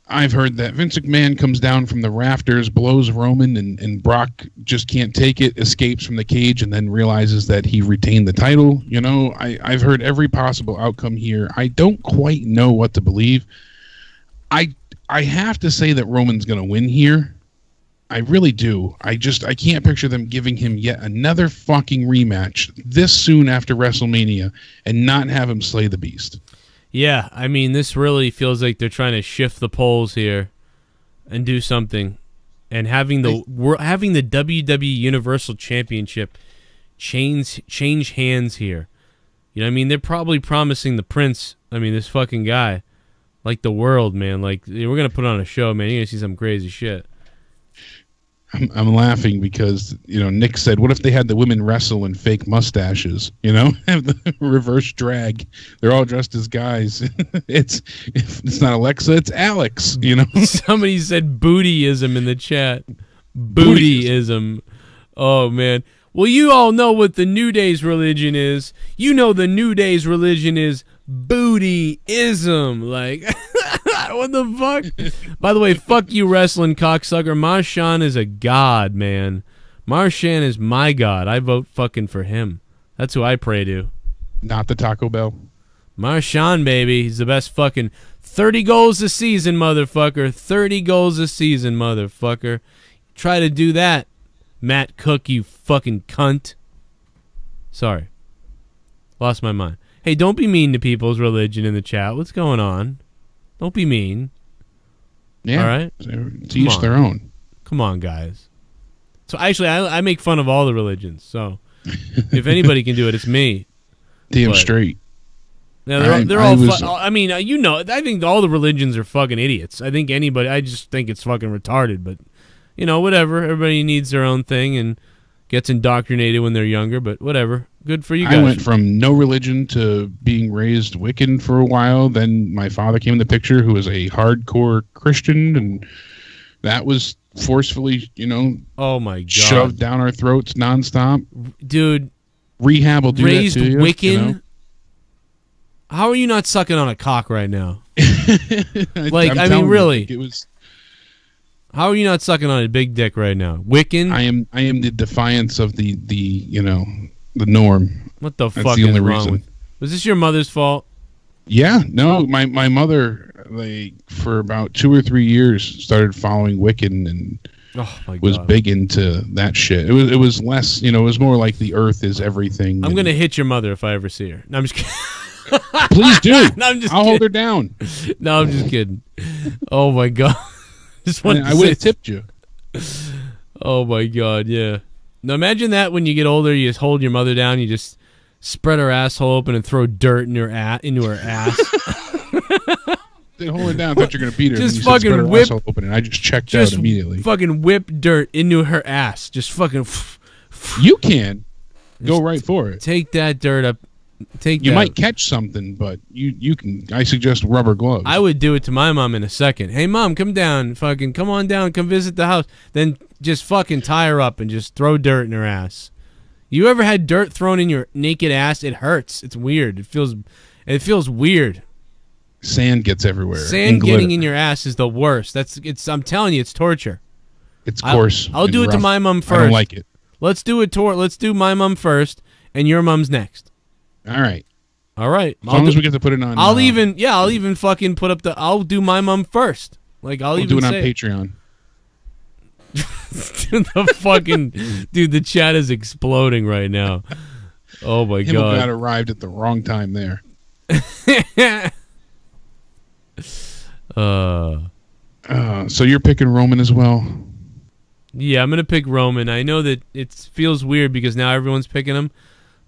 I've heard that Vince McMahon comes down from the rafters, blows Roman, and Brock just can't take it, escapes from the cage, and then realizes that he retained the title. I've heard every possible outcome here. I don't quite know what to believe. I have to say that Roman's going to win here. I really do. I can't picture them giving him yet another fucking rematch this soon after WrestleMania and not have him slay the beast. Yeah, I mean, this really feels like they're trying to shift the polls here and do something. And having the WWE Universal Championship change hands here. You know what I mean? They're probably promising the Prince, I mean, this fucking guy, like the world, man. Like, we're going to put on a show, man. You're going to see some crazy shit. I'm laughing because, Nick said, what if they had the women wrestle in fake mustaches, have the reverse drag. They're all dressed as guys. It's not Alexa, it's Alex, Somebody said bootyism in the chat. Bootyism. Oh, man. Well, you all know what the New Day's religion is. You know the New Day's religion is bootyism. Like, what the fuck? By the way, fuck you, wrestling cocksucker. Marshawn is a god, man. Marshawn is my god. I vote fucking for him. That's who I pray to. Not the Taco Bell. Marshawn, baby. He's the best fucking 30 goals a season, motherfucker. 30 goals a season, motherfucker. Try to do that, Matt Cook, you fucking cunt. Sorry. Lost my mind. Hey, don't be mean to people's religion in the chat. What's going on? Don't be mean. Yeah. All right? To each their own. Come on, guys. So, actually, I make fun of all the religions. So, if anybody can do it, it's me. Damn straight. Yeah, they're all I mean, I think all the religions are fucking idiots. I think I just think it's fucking retarded, but, whatever. Everybody needs their own thing and gets indoctrinated when they're younger, but whatever. Good for you guys. I went from no religion to being raised Wiccan for a while. Then my father came in the picture, who was a hardcore Christian, and that was forcefully, oh my god, shoved down our throats nonstop. Dude, rehab will do raised that to you. Wiccan. How are you not sucking on a cock right now? Like, I mean, really? It was. How are you not sucking on a big dick right now? Wiccan? I am the defiance of the norm. What the That's fuck the is only wrong reason. with? Was this your mother's fault? Yeah, no, my mother, like, for about 2 or 3 years started following Wiccan and was big into that shit. It was less, it was more like the earth is everything. I'm gonna hit your mother if I ever see her. No, I'm just kidding. Please do. No, I'm just I'll kidding. hold her down. No, I'm just kidding. Oh my god. I would have tipped you. Oh my god, yeah. Now imagine that when you get older, you just hold your mother down, you just spread her asshole open and throw dirt in her into her ass. They hold her down. I thought you were gonna beat her. Just and you fucking said, spread her whip. asshole open, and I just checked out immediately. Fucking whip dirt into her ass. Just fucking. You can go right for it. Take that dirt up. You might catch something, but you can. I suggest rubber gloves. I would do it to my mom in a second. Hey, mom, come down. Fucking come on down. Come visit the house. Then just fucking tie her up and just throw dirt in her ass. You ever had dirt thrown in your naked ass? It hurts. It's weird. It feels weird. Sand gets everywhere. Sand getting in your ass is the worst. I'm telling you, it's torture. It's coarse. I'll do it to my mom first. I don't like it. Let's do it. Let's do my mom first, and your mom's next. All right. As long as we get to put it on. I'll even fucking put up I'll do my mom first. Like I'll do it on Patreon. The fucking dude, the chat is exploding right now. Oh my god. Got arrived at the wrong time there. So you're picking Roman as well? Yeah, I'm gonna pick Roman. I know that it feels weird because now everyone's picking him,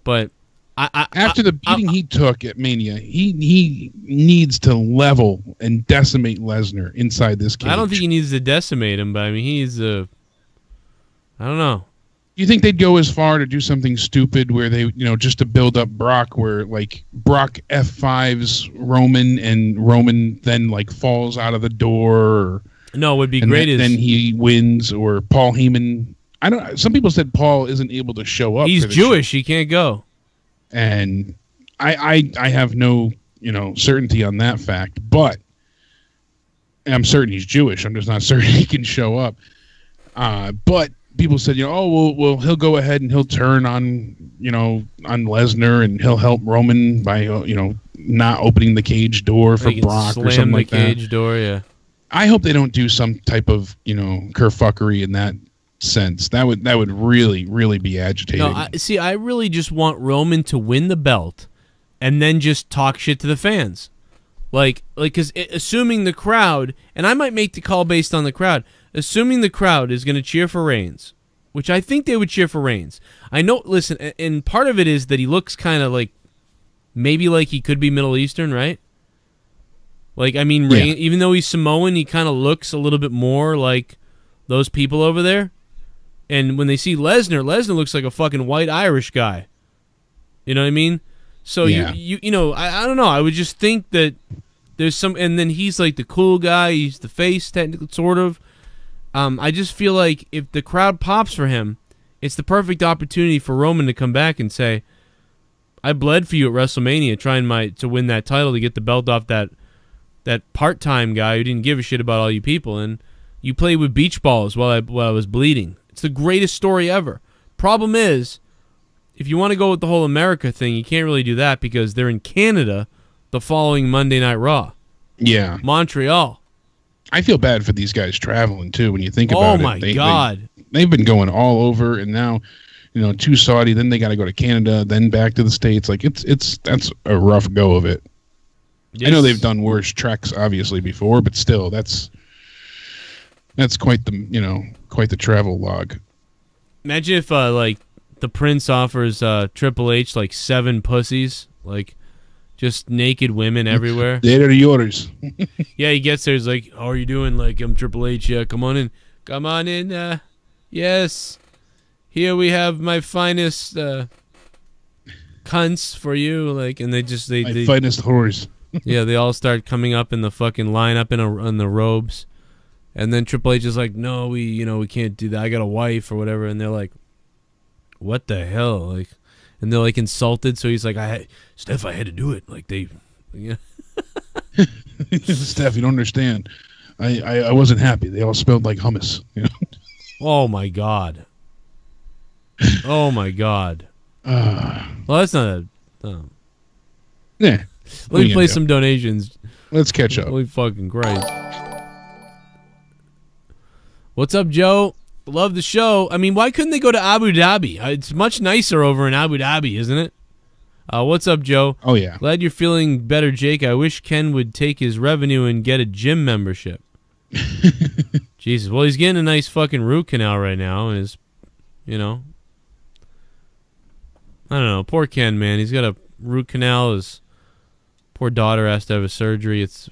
but after the beating he took at Mania, he needs to level and decimate Lesnar inside this cage. I don't think he needs to decimate him, but I mean he's I don't know. You think they'd go as far to do something stupid where they, just to build up Brock, where like Brock F5s Roman and Roman then like falls out of the door? Or, no, it would be great. Then he wins, or Paul Heyman. I don't. Some people said Paul isn't able to show up. He's Jewish. He can't go. And I have no certainty on that fact, but I'm certain he's Jewish. I'm just not certain he can show up. But people said, well, he'll go ahead and he'll turn on Lesnar, and he'll help Roman by not opening the cage door for Brock or something like that. Slam the cage door, yeah. I hope they don't do some type of kerfuckery in that sense. That would really, really be agitating. No, I really just want Roman to win the belt and then just talk shit to the fans. Like, because assuming the crowd, and I might make the call based on the crowd, assuming the crowd is going to cheer for Reigns, which I think they would cheer for Reigns. I know, listen, and part of it is that he looks kind of like, maybe like he could be Middle Eastern, right? Like, I mean, Reigns, even though he's Samoan, he kind of looks a little bit more like those people over there. And when they see Lesnar, Lesnar looks like a fucking white Irish guy. You know what I mean? So, you know, I don't know. I would just think that there's some, and then he's like the cool guy. He's the face, technically, sort of. I just feel like if the crowd pops for him, it's the perfect opportunity for Roman to come back and say, I bled for you at WrestleMania trying to win that title to get the belt off that part-time guy who didn't give a shit about all you people, and you played with beach balls while I was bleeding. It's the greatest story ever. Problem is, if you want to go with the whole America thing, you can't really do that because they're in Canada the following Monday Night Raw. Yeah. Montreal. I feel bad for these guys traveling, too, when you think about it. Oh, my God. They've been going all over, and now, you know, to Saudi, then they got to go to Canada, then back to the States. Like, that's a rough go of it. Yes. I know they've done worse treks, obviously, before, but still, that's quite the travel log. Imagine if, like, the Prince offers Triple H, like, 7 pussies, like, just naked women everywhere. They're yours. Yeah, he gets there, he's like, how are you doing? Like, I'm Triple H, yeah, come on in. Come on in, yes. Here we have my finest cunts for you, like, and they finest whores. Yeah, they all start coming up in the fucking line up in the robes, and then Triple H is like, no, we can't do that. I got a wife or whatever, and they're like, what the hell, like, and they're like insulted. So he's like, Steph, I had to do it. Like Steph, you don't understand. I wasn't happy. They all smelled like hummus. You know? Oh my God. Oh my God. Well, that's not a. Yeah. Let me play some donations. Let's catch up. Holy fucking Christ. What's up, Joe? Love the show. I mean, why couldn't they go to Abu Dhabi? It's much nicer over in Abu Dhabi, isn't it? What's up, Joe? Oh, yeah. Glad you're feeling better, Jake. I wish Ken would take his revenue and get a gym membership. Jesus. Well, he's getting a nice fucking root canal right now. And is, I don't know. Poor Ken, man. He's got a root canal. His poor daughter has to have a surgery. It's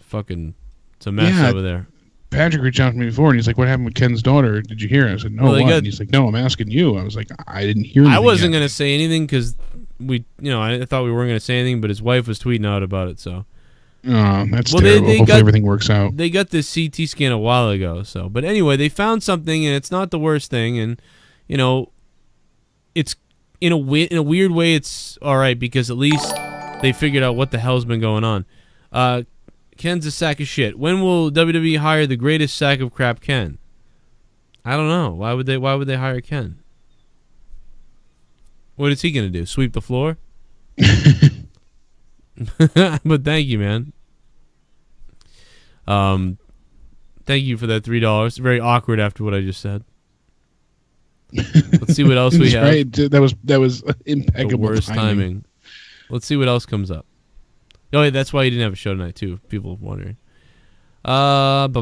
a mess over there. Patrick reached out to me before, and he's like, what happened with Ken's daughter? Did you hear it? I said, no, what? And he's like, no, I'm asking you. I was like, I didn't hear anything. I wasn't going to say anything because I thought we weren't going to say anything, but his wife was tweeting out about it, so. That's terrible. Hopefully everything works out. They got this CT scan a while ago, so. But anyway, they found something, and it's not the worst thing, and, it's, in a weird way, it's all right, because at least they figured out what the hell's been going on. Ken's a sack of shit. When will WWE hire the greatest sack of crap Ken? I don't know. Why would they hire Ken? What is he going to do? Sweep the floor? But thank you, man. Thank you for that $3. Very awkward after what I just said. Let's see what else we have. Right. That was impeccable. The worst timing. Let's see what else comes up. Oh, yeah, that's why you didn't have a show tonight, too. People wondering. But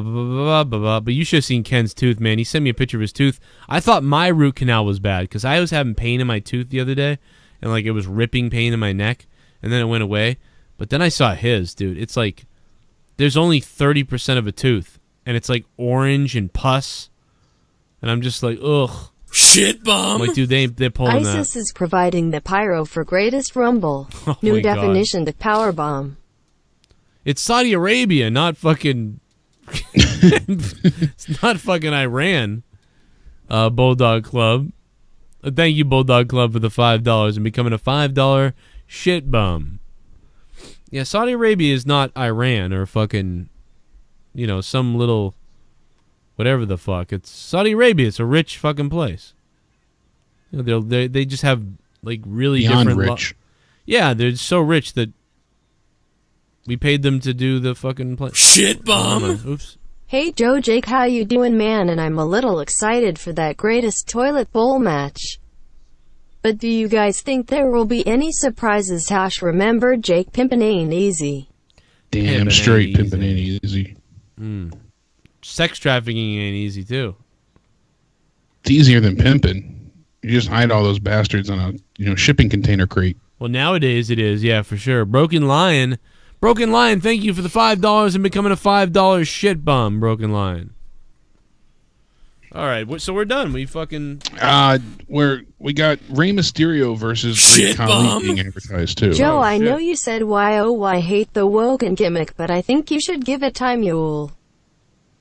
you should have seen Ken's tooth, man. He sent me a picture of his tooth. I thought my root canal was bad because I was having pain in my tooth the other day, and like it was ripping pain in my neck, and then it went away. But then I saw his, dude. It's like there's only 30% of a tooth, and it's like orange and pus, and I'm just like, ugh. ShiBUM. Like, dude, they're pulling that. ISIS is providing the Pyro for Greatest Rumble. Oh New my God. definition, the power bomb. It's Saudi Arabia, not fucking. It's not fucking Iran. Bulldog Club. Thank you, Bulldog Club, for the $5 and becoming a $5 ShiBUM. Yeah, Saudi Arabia is not Iran or fucking, some little. Whatever the fuck. It's Saudi Arabia. It's a rich fucking place. They just have like really beyond different. Rich. Yeah, they're so rich that we paid them to do the fucking play. ShiBUM. Oops. Hey Joe, Jake, how you doing, man? And I'm a little excited for that greatest toilet bowl match. But do you guys think there will be any surprises? Remember, Jake, pimpin' ain't easy. Damn Pimpin' straight ain't pimping ain't easy. Sex trafficking ain't easy too. It's easier than pimping. You just hide all those bastards on a shipping container crate. Well, nowadays it is, yeah, for sure. Broken Lion, thank you for the $5 and becoming a $5 shit bum, Broken Lion. All right, so we're done. We fucking We got Rey Mysterio versus Great Khali being advertised too. Joe, I know you said why hate the Woken gimmick, but I think you should give it time, you'll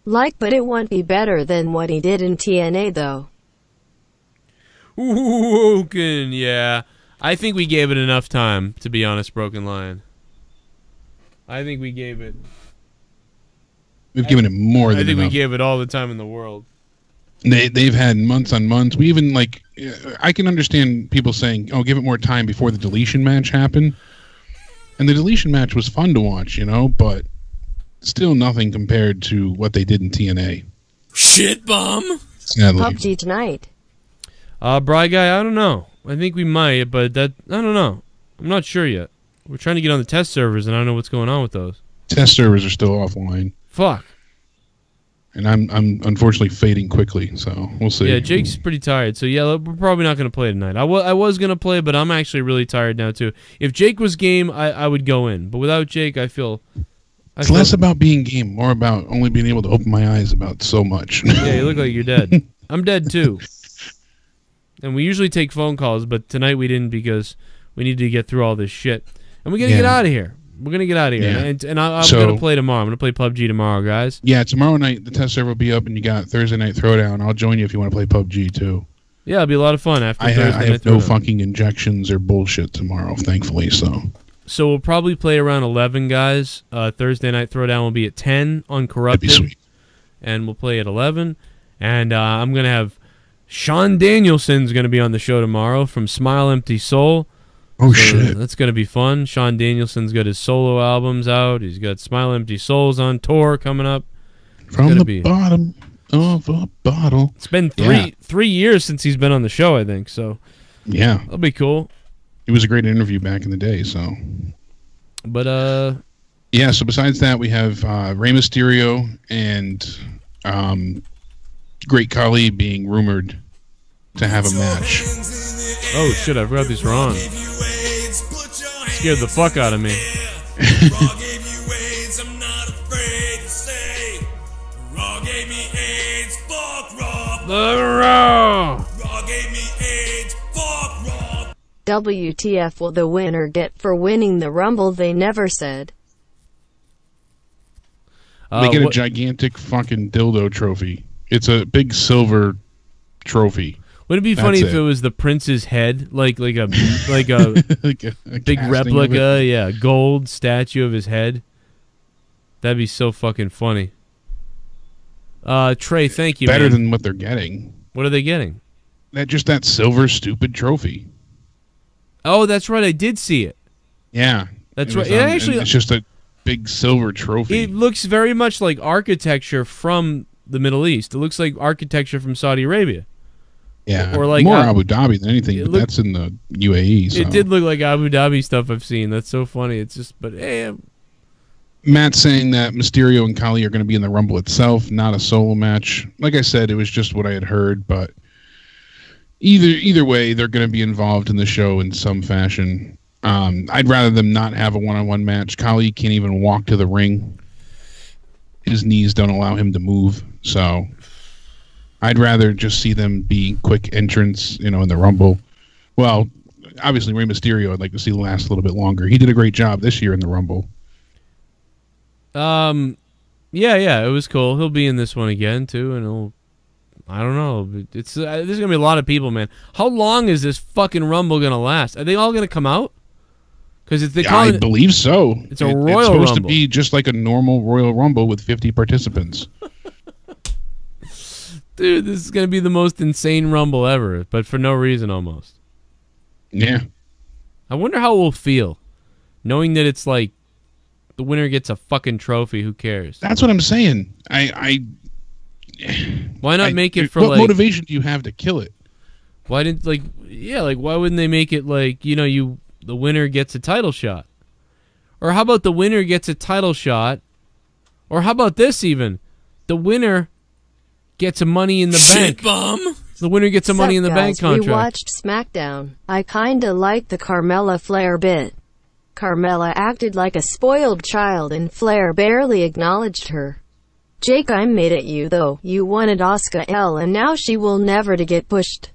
but it won't be better than what he did in TNA though. Woken, yeah. I think we gave it enough time, to be honest, Broken Lion. I think we gave it. We've given it more than I think enough. we gave it all the time in the world. They've had months on months. We even I can understand people saying, "Oh, give it more time before the deletion match happened." And the deletion match was fun to watch, but still nothing compared to what they did in TNA. Shit bum. Sadly. PUBG tonight. Bry Guy, I don't know. I think we might, but I don't know. I'm not sure yet. We're trying to get on the test servers, and I don't know what's going on with those. Test servers are still offline. Fuck. And I'm unfortunately fading quickly, so we'll see. Yeah, Jake's pretty tired, so yeah, we're probably not going to play tonight. I was going to play, but I'm actually really tired now, too. If Jake was game, I would go in. But without Jake, I feel... It's less about being game, more about only being able to open my eyes about so much. Yeah, you look like you're dead. I'm dead, too. And we usually take phone calls, but tonight we didn't because we needed to get through all this shit. And we got to get out of here. We're going to get out of here. Yeah. And I'm going to play tomorrow. I'm going to play PUBG tomorrow, guys. Yeah, tomorrow night the test server will be up, and you got Thursday Night Throwdown. I'll join you if you want to play PUBG, too. Yeah, it'll be a lot of fun after Thursday I Night have no Throwdown. fucking injections or bullshit tomorrow, thankfully, so... So we'll probably play around 11, guys. Thursday Night Throwdown will be at 10 on Corrupted. That'd be sweet. And we'll play at 11. And I'm going to have... Sean Danielson's going to be on the show tomorrow from Smile Empty Soul. Oh, shit. That's going to be fun. Sean Danielson's got his solo albums out. He's got Smile Empty Souls on tour coming up. From the bottom of a bottle. It's been three years since he's been on the show, I think. So yeah, that'll be cool. It was a great interview back in the day. So, but yeah. So besides that, we have Rey Mysterio and Great Khali being rumored to have a match. Oh shit! I forgot these were on. Scared the fuck out of me. WTF will the winner get for winning the Rumble? They never said. They get a gigantic fucking dildo trophy. It's a big silver trophy. Would it be funny if it was the prince's head, like a like a big replica, yeah, gold statue of his head? That'd be so fucking funny. Trey, thank you. Better man. than what they're getting. What are they getting? That silver stupid trophy. Oh, that's right. I did see it. Yeah, that's right. It actually, it's just a big silver trophy. It looks very much like architecture from the Middle East. It looks like architecture from Saudi Arabia. Yeah, or like more Abu Dhabi than anything, but that's in the UAE. So. It did look like Abu Dhabi stuff I've seen. That's so funny. It's just, but hey. Matt's saying that Mysterio and Khali are going to be in the Rumble itself, not a solo match. Like I said, it was just what I had heard, but either way, they're going to be involved in the show in some fashion. I'd rather them not have a one-on-one match. Khali can't even walk to the ring. His knees don't allow him to move, so I'd rather just see them be quick entrants, in the Rumble. Well, obviously, Rey Mysterio I'd like to see last a little bit longer. He did a great job this year in the Rumble. Yeah, it was cool. He'll be in this one again too, and I don't know. There's gonna be a lot of people, man. How long is this fucking Rumble gonna last? Are they all gonna come out? Because I believe so. It's a Royal It's supposed Rumble. to be just like a normal Royal Rumble with 50 participants. Dude, this is gonna be the most insane Rumble ever, but for no reason almost. Yeah. I wonder how it will feel, knowing that it's like the winner gets a fucking trophy. Who cares? That's what I'm saying. Why not make it for what like motivation do you have to kill it? Why didn't why wouldn't they make it like the winner gets a title shot, Or how about the winner gets a title shot? Or how about this even? The winner gets a Money in the Bank. ShiBUM. The winner gets a Money in the Bank contract. We watched SmackDown. I kinda liked the Carmella Flair bit. Carmella acted like a spoiled child and Flair barely acknowledged her. Jake, I'm mad at you though. You wanted Asuka L and now she will never to get pushed.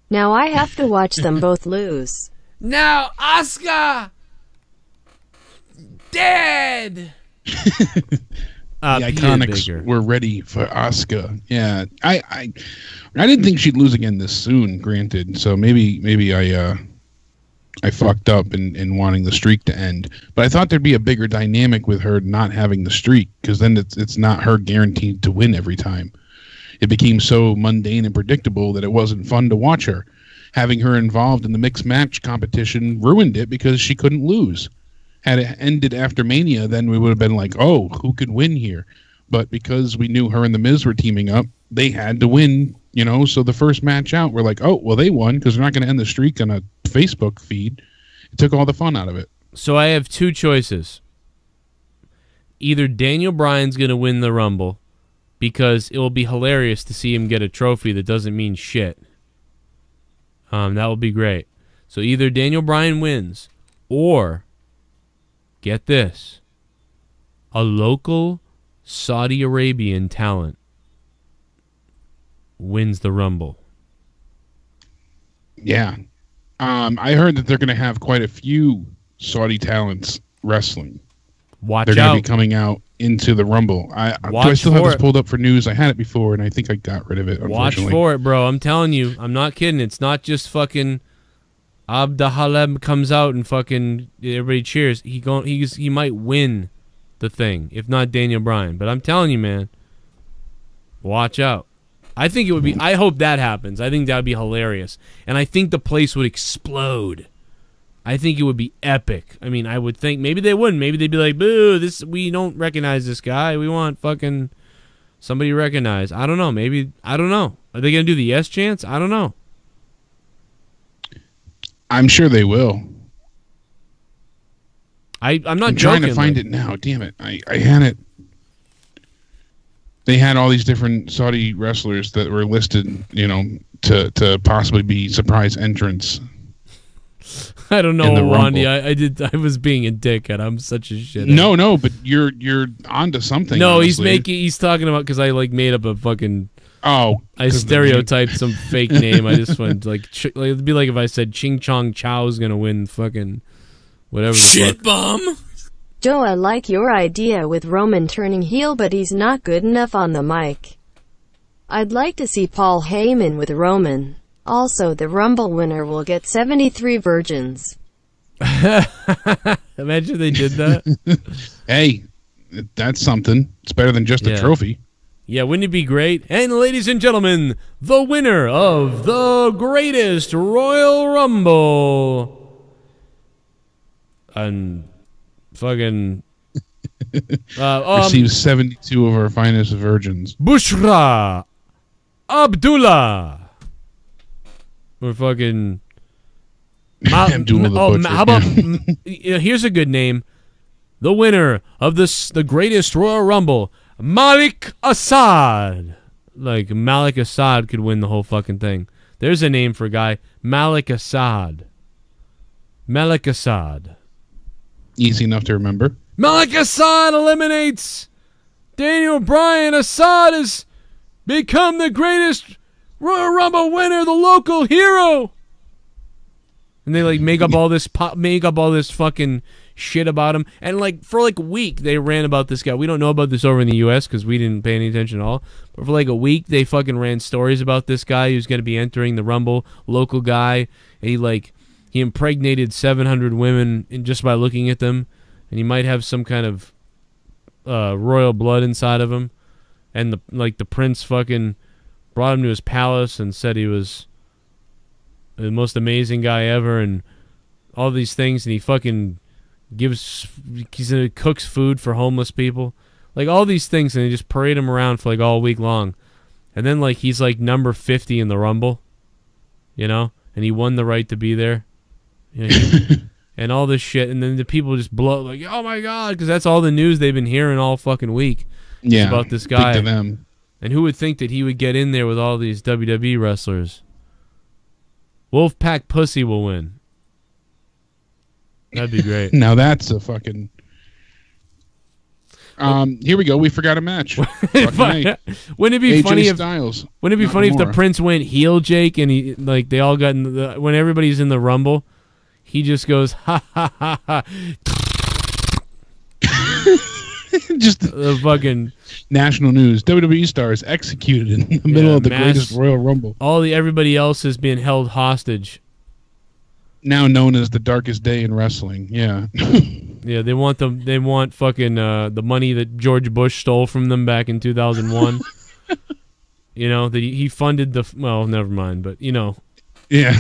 Now I have to watch them both lose. Now Asuka dead. The Iconics were ready for Asuka. Yeah, I didn't think she'd lose again this soon. Granted, so maybe I fucked up in wanting the streak to end. But I thought there'd be a bigger dynamic with her not having the streak, because then it's not her guaranteed to win every time. It became so mundane and predictable that it wasn't fun to watch her. Having her involved in the mixed match competition ruined it because she couldn't lose. Had it ended after Mania, then we would have been like, oh, who could win here? But because we knew her and The Miz were teaming up, they had to win, so the first match out, we're like, oh, well, they won because they're not going to end the streak on a Facebook feed. It took all the fun out of it. So I have two choices. Either Daniel Bryan's going to win the Rumble because it will be hilarious to see him get a trophy that doesn't mean shit. That will be great. So either Daniel Bryan wins or, get this, a local Saudi Arabian talent wins the Rumble. Yeah. I heard that they're going to have quite a few Saudi talents wrestling. Watch They're out. going to be coming out into the Rumble. Do I still have this pulled up for news? I had it before, and I think I got rid of it, Watch for it, bro. I'm telling you. I'm not kidding. It's not just fucking Abdahaleb comes out and fucking everybody cheers. He might win the thing, if not Daniel Bryan. But I'm telling you, man, watch out. I think it would be. I hope that happens. I think that would be hilarious, and I think the place would explode. I think it would be epic. I mean, I would think maybe they wouldn't. Maybe they'd be like, "Boo! We don't recognize this guy. We want fucking somebody recognized." I don't know. Maybe I don't know. Are they gonna do the yes chance? I don't know. I'm sure they will. I'm not I'm joking. trying to find it now. Damn it! I had it. They had all these different Saudi wrestlers that were listed, to possibly be surprise entrants. I don't know, in the Wandy. Rumble. I was being a dickhead. I'm such a shit. No, but you're onto something. No, honestly. he's talking about because I made up a fucking. Oh, I stereotyped some fake name. I just went it'd be like if I said Ching Chong Chow's gonna win fucking whatever the fuck. ShiBUM. Joe, I like your idea with Roman turning heel, but he's not good enough on the mic. I'd like to see Paul Heyman with Roman. Also, the Rumble winner will get 73 virgins. Imagine they did that. Hey, that's something. It's better than just a trophy. Yeah, wouldn't it be great? And ladies and gentlemen, the winner of the greatest Royal Rumble. And fucking receives 72 of our finest virgins. Bushra Abdullah. Or fucking Abdullah the Butcher. how about here's a good name. The winner of the greatest Royal Rumble, Malik Assad. Like Malik Assad could win the whole fucking thing. There's a name for a guy, Malik Assad. Malik Assad. Easy enough to remember. Malik Assad eliminates Daniel Bryan. Assad has become the greatest Royal Rumble winner, the local hero. And they make up all this fucking shit about him. And for a week they ran about this guy. We don't know about this over in the US because we didn't pay any attention at all. But for a week they fucking ran stories about this guy who's going to be entering the Rumble, local guy, and he impregnated 700 women just by looking at them, and he might have some kind of royal blood inside of him. And the prince fucking brought him to his palace and said he was the most amazing guy ever, and all these things. And he fucking cooks food for homeless people, all these things, and they just parade him around for all week long. And then he's number 50 in the Rumble, and he won the right to be there. and all this shit, and then the people just blow like, oh my god, because that's all the news they've been hearing all fucking week. Yeah, about this guy. big to them. And who would think that he would get in there with all these WWE wrestlers? Wolfpack Pussy will win. That'd be great. Now that's a fucking. Here we go. We forgot a match. Wouldn't it be AJ funny if Styles. Wouldn't it be funny if the Nakamura. Prince went heel, Jake, and he like they all got in the when everybody's in the Rumble, he just goes ha ha ha ha. Just The fucking national news. WWE stars executed in the middle of the mass- greatest Royal Rumble, everybody else is being held hostage. now known as the darkest day in wrestling. Yeah. Yeah, they want fucking the money that George Bush stole from them back in 2001. You know, that he funded the well, never mind, but you know. Yeah.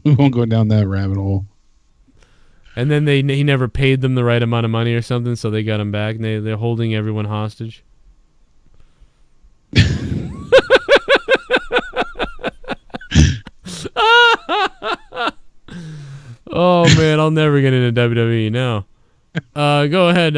We won't go down that rabbit hole. And then he never paid them the right amount of money or something, so they got him back. And they're holding everyone hostage. Oh man, I'll never get into WWE now. Go ahead.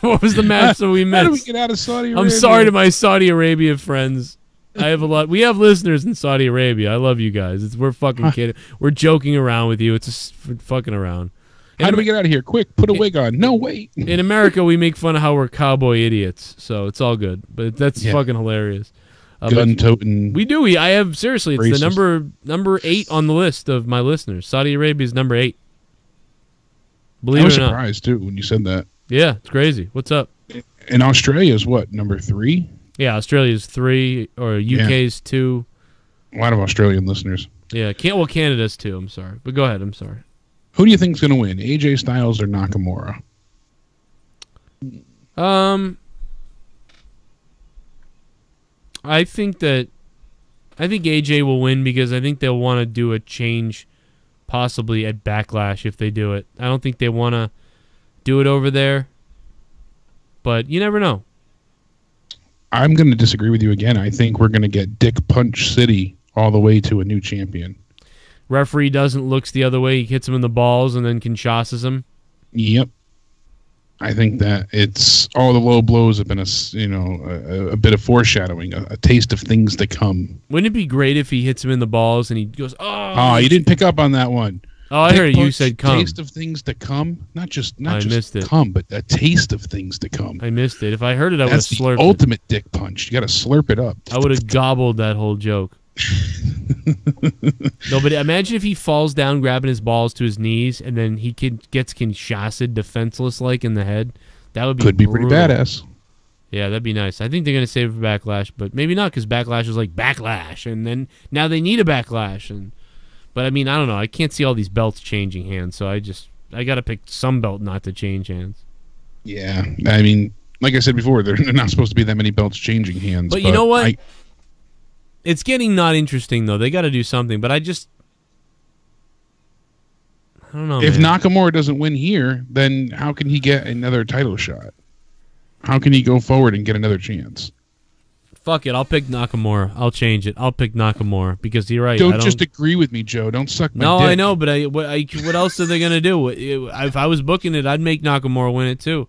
What was the match that we How do we missed? get out of Saudi Arabia? I'm sorry to my Saudi Arabia friends. I have a lot. We have listeners in Saudi Arabia. I love you guys. We're fucking kidding. We're joking around with you. It's just fucking around. How do we get out of here? Quick, put a wig on. No, wait. In America, we make fun of how we're cowboy idiots, so it's all good. But that's fucking hilarious. Gun toting. We do. I have seriously. It's Racist. the number 8 on the list of my listeners. Saudi Arabia is number 8. Believe I was it or not. surprised too when you said that. Yeah, it's crazy. What's up? And Australia is what, number 3? Yeah, Australia's 3 or UK's 2. A lot of Australian listeners. Yeah, Canada's 2. I'm sorry, but go ahead. I'm sorry. Who do you think's going to win, AJ Styles or Nakamura? I think AJ will win because I think they'll want to do a change, possibly at Backlash if they do it. I don't think they want to do it over there, but you never know. I'm going to disagree with you again. I think we're going to get Dick Punch City all the way to a new champion. Referee looks the other way. He hits him in the balls and then Kinshasas him. Yep. I think that it's all the low blows have been a bit of foreshadowing, a taste of things to come. Wouldn't it be great if he hits him in the balls and he goes, oh. Oh, you didn't pick up on that one. Oh, I Dick heard it. You Punch, said come. Taste of things to come, not just missed it. come, but a taste of things to come. I missed it. If I heard it, I would have That's the slurped it. ultimate dick punch. You got to slurp it up. I would have gobbled that whole joke. No, but imagine if he falls down grabbing his balls to his knees and then he gets Kinshasa defenseless like in the head. That would be Could be pretty brutal. badass. Yeah, that'd be nice. I think they're going to save it for Backlash, but maybe not because Backlash is like Backlash, and then now they need a Backlash. But I mean, I don't know. I can't see all these belts changing hands, so I got to pick some belt not to change hands. Yeah, I mean, like I said before, they're not supposed to be that many belts changing hands. But you know what? It's getting not interesting, though. They got to do something, but I don't know, if man. Nakamura doesn't win here, then how can he get another title shot? How can he go forward and get another chance? Fuck it. I'll pick Nakamura. I'll change it. I'll pick Nakamura because you're right. Don't just agree with me, Joe. Don't suck my No, dick. I know, but what else are they going to do? If I was booking it, I'd make Nakamura win it, too.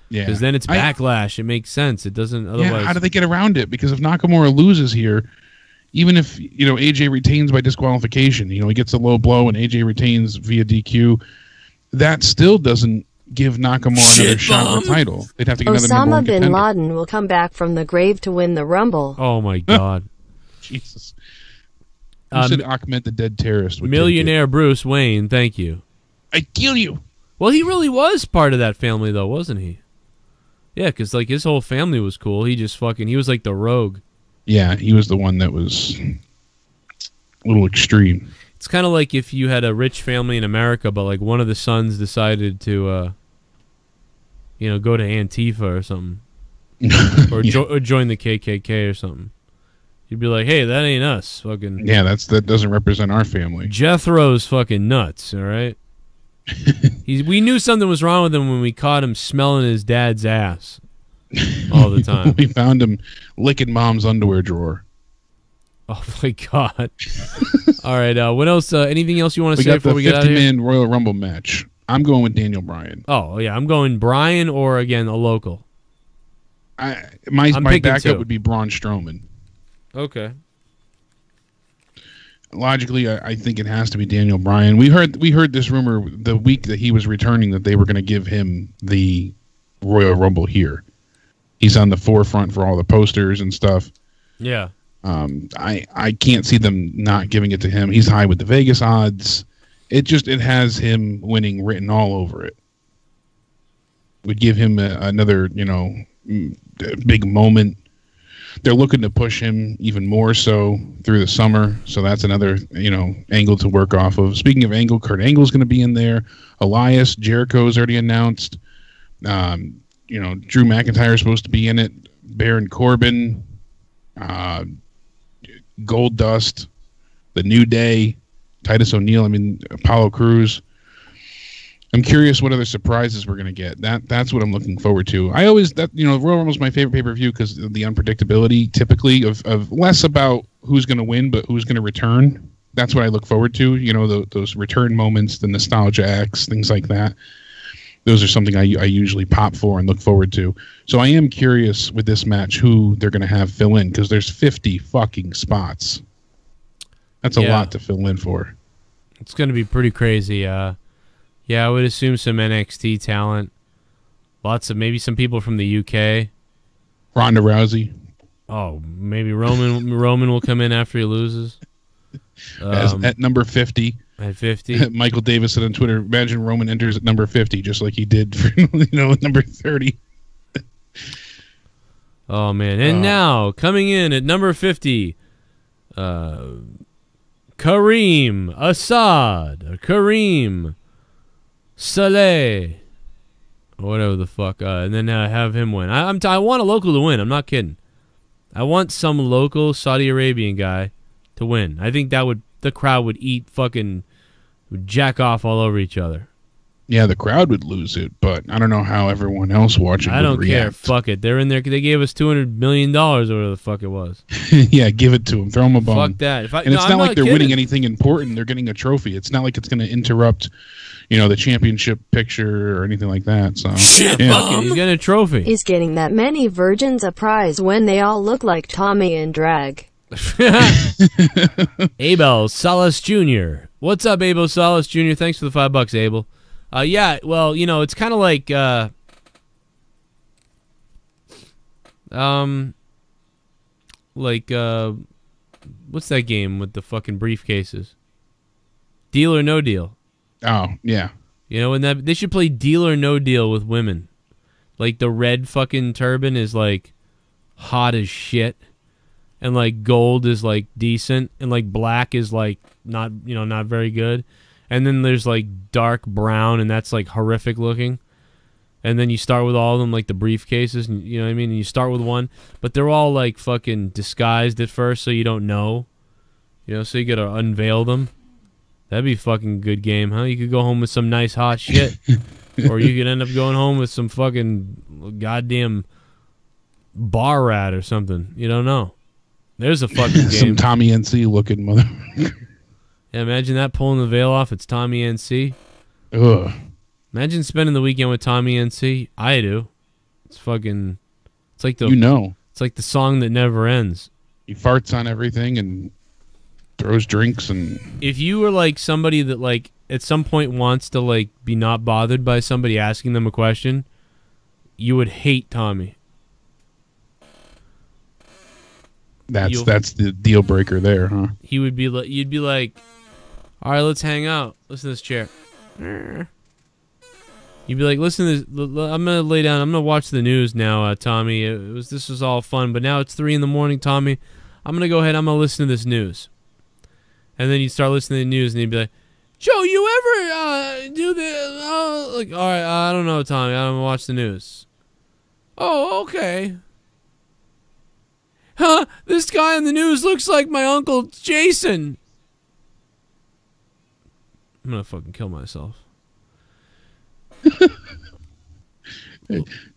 Yeah, Because then it's Backlash. It makes sense. It doesn't otherwise. Yeah, how do they get around it? Because if Nakamura loses here, even if AJ retains by disqualification, he gets a low blow and AJ retains via DQ, that still doesn't give Nakamura another shot at the title. They'd have to get another number Osama one bin contender. Laden will come back from the grave to win the Rumble. Oh, my God. Jesus. You said Ahmed the Dead Terrorist. would take Millionaire Bruce Wayne, thank you. it. I'd kill you. Well, he really was part of that family, though, wasn't he? Yeah, because his whole family was cool. He was like the rogue. Yeah, he was the one that was a little extreme. It's kind of like if you had a rich family in America, but like one of the sons decided to, go to Antifa or something, or join the KKK or something. You'd be like, hey, that ain't us. Fucking Yeah, that doesn't represent our family. Jethro's fucking nuts. All right. We knew something was wrong with him when we caught him smelling his dad's ass all the time. We found him licking mom's underwear drawer. Oh my god! All right, what else? Anything else you want to say got before the we get out of here? 50-man Royal Rumble match. I'm going with Daniel Bryan. Oh yeah, I'm going Bryan or again a local. My picking backup two. would be Braun Strowman. Okay. Logically, I think it has to be Daniel Bryan. We heard this rumor the week that he was returning that they were going to give him the Royal Rumble here. He's on the forefront for all the posters and stuff. Yeah. I can't see them not giving it to him. He's high with the Vegas odds. It has him winning written all over it. Would give him another, big moment. They're looking to push him even more so through the summer, so that's another, angle to work off of. Speaking of angle, Kurt Angle's going to be in there. Elias, Jericho's already announced. Drew McIntyre is supposed to be in it. Baron Corbin, Gold Dust, The New Day, Titus O'Neil. Apollo Crews. I'm curious what other surprises we're going to get. That's what I'm looking forward to. Royal Rumble's my favorite pay-per-view because of the unpredictability, typically, of less about who's going to win, but who's going to return. That's what I look forward to. Those return moments, the nostalgia acts, things like that. Those are something I usually pop for and look forward to. So I am curious with this match who they're going to have fill in because there's 50 fucking spots. That's a lot to fill in for. It's going to be pretty crazy. Yeah, I would assume some NXT talent. Maybe some people from the UK. Ronda Rousey. Oh, maybe Roman will come in after he loses. At number 50. At 50. Michael Davis said on Twitter, imagine Roman enters at number 50, just like he did for number 30. Oh, man. And now, coming in at number 50, Kareem Saleh, or whatever the fuck, and then have him win. I want a local to win. I'm not kidding. I want some local Saudi Arabian guy to win. I think the crowd would would jack off all over each other. Yeah, the crowd would lose it, but I don't know how everyone else watching I don't would care. react. Fuck it. They're in there. They gave us $200 million or whatever the fuck it was. Yeah, give it to them. Throw them a bone. Fuck that. And it's not like they're winning anything important. They're getting a trophy. It's not like it's going to interrupt, the championship picture or anything like that. So Fuck it. He's getting a trophy. Is getting that many virgins a prize when they all look like Tommy in drag? Abel Salas Jr. What's up, Abel Salas Jr.? Thanks for the $5, Abel. Yeah, well, it's kind of like, what's that game with the fucking briefcases? Deal or No Deal. Oh, yeah. And they should play Deal or No Deal with women. Like, the red fucking turban is, like, hot as shit. And, like, gold is, like, decent. And, like, black is, like, not very good. And then there's, like, dark brown, and that's, like, horrific looking. And then you start with all of them, like the briefcases, and, you know what I mean? And you start with one, but they're all, like, fucking disguised at first, so you don't know. So you gotta unveil them. That'd be a fucking good game, huh? You could go home with some nice hot shit. Or you could end up going home with some fucking goddamn bar rat or something. You don't know. There's a fucking game. Some Tommy NC looking mother. Yeah, imagine that, pulling the veil off. It's Tommy NC. Ugh. Imagine spending the weekend with Tommy NC. I do. It's fucking. It's like the. It's like the song that never ends. He farts on everything and throws drinks and. If you were like somebody that like at some point wants to like be not bothered by somebody asking them a question, you would hate Tommy. That's the deal breaker there, huh? He would be like, you'd be like, all right, let's hang out. Listen to this chair. You'd be like, listen to this. I'm gonna lay down. I'm gonna watch the news now, Tommy. This was all fun, but now it's 3 a.m, Tommy. I'm gonna go ahead. I'm gonna listen to this news. And then you start listening to the news, and you'd be like, Joe, you ever do this? Like, all right, I don't know, Tommy. I'm gonna watch the news. Oh, okay. Huh? This guy on the news looks like my Uncle Jason. I'm gonna fucking kill myself.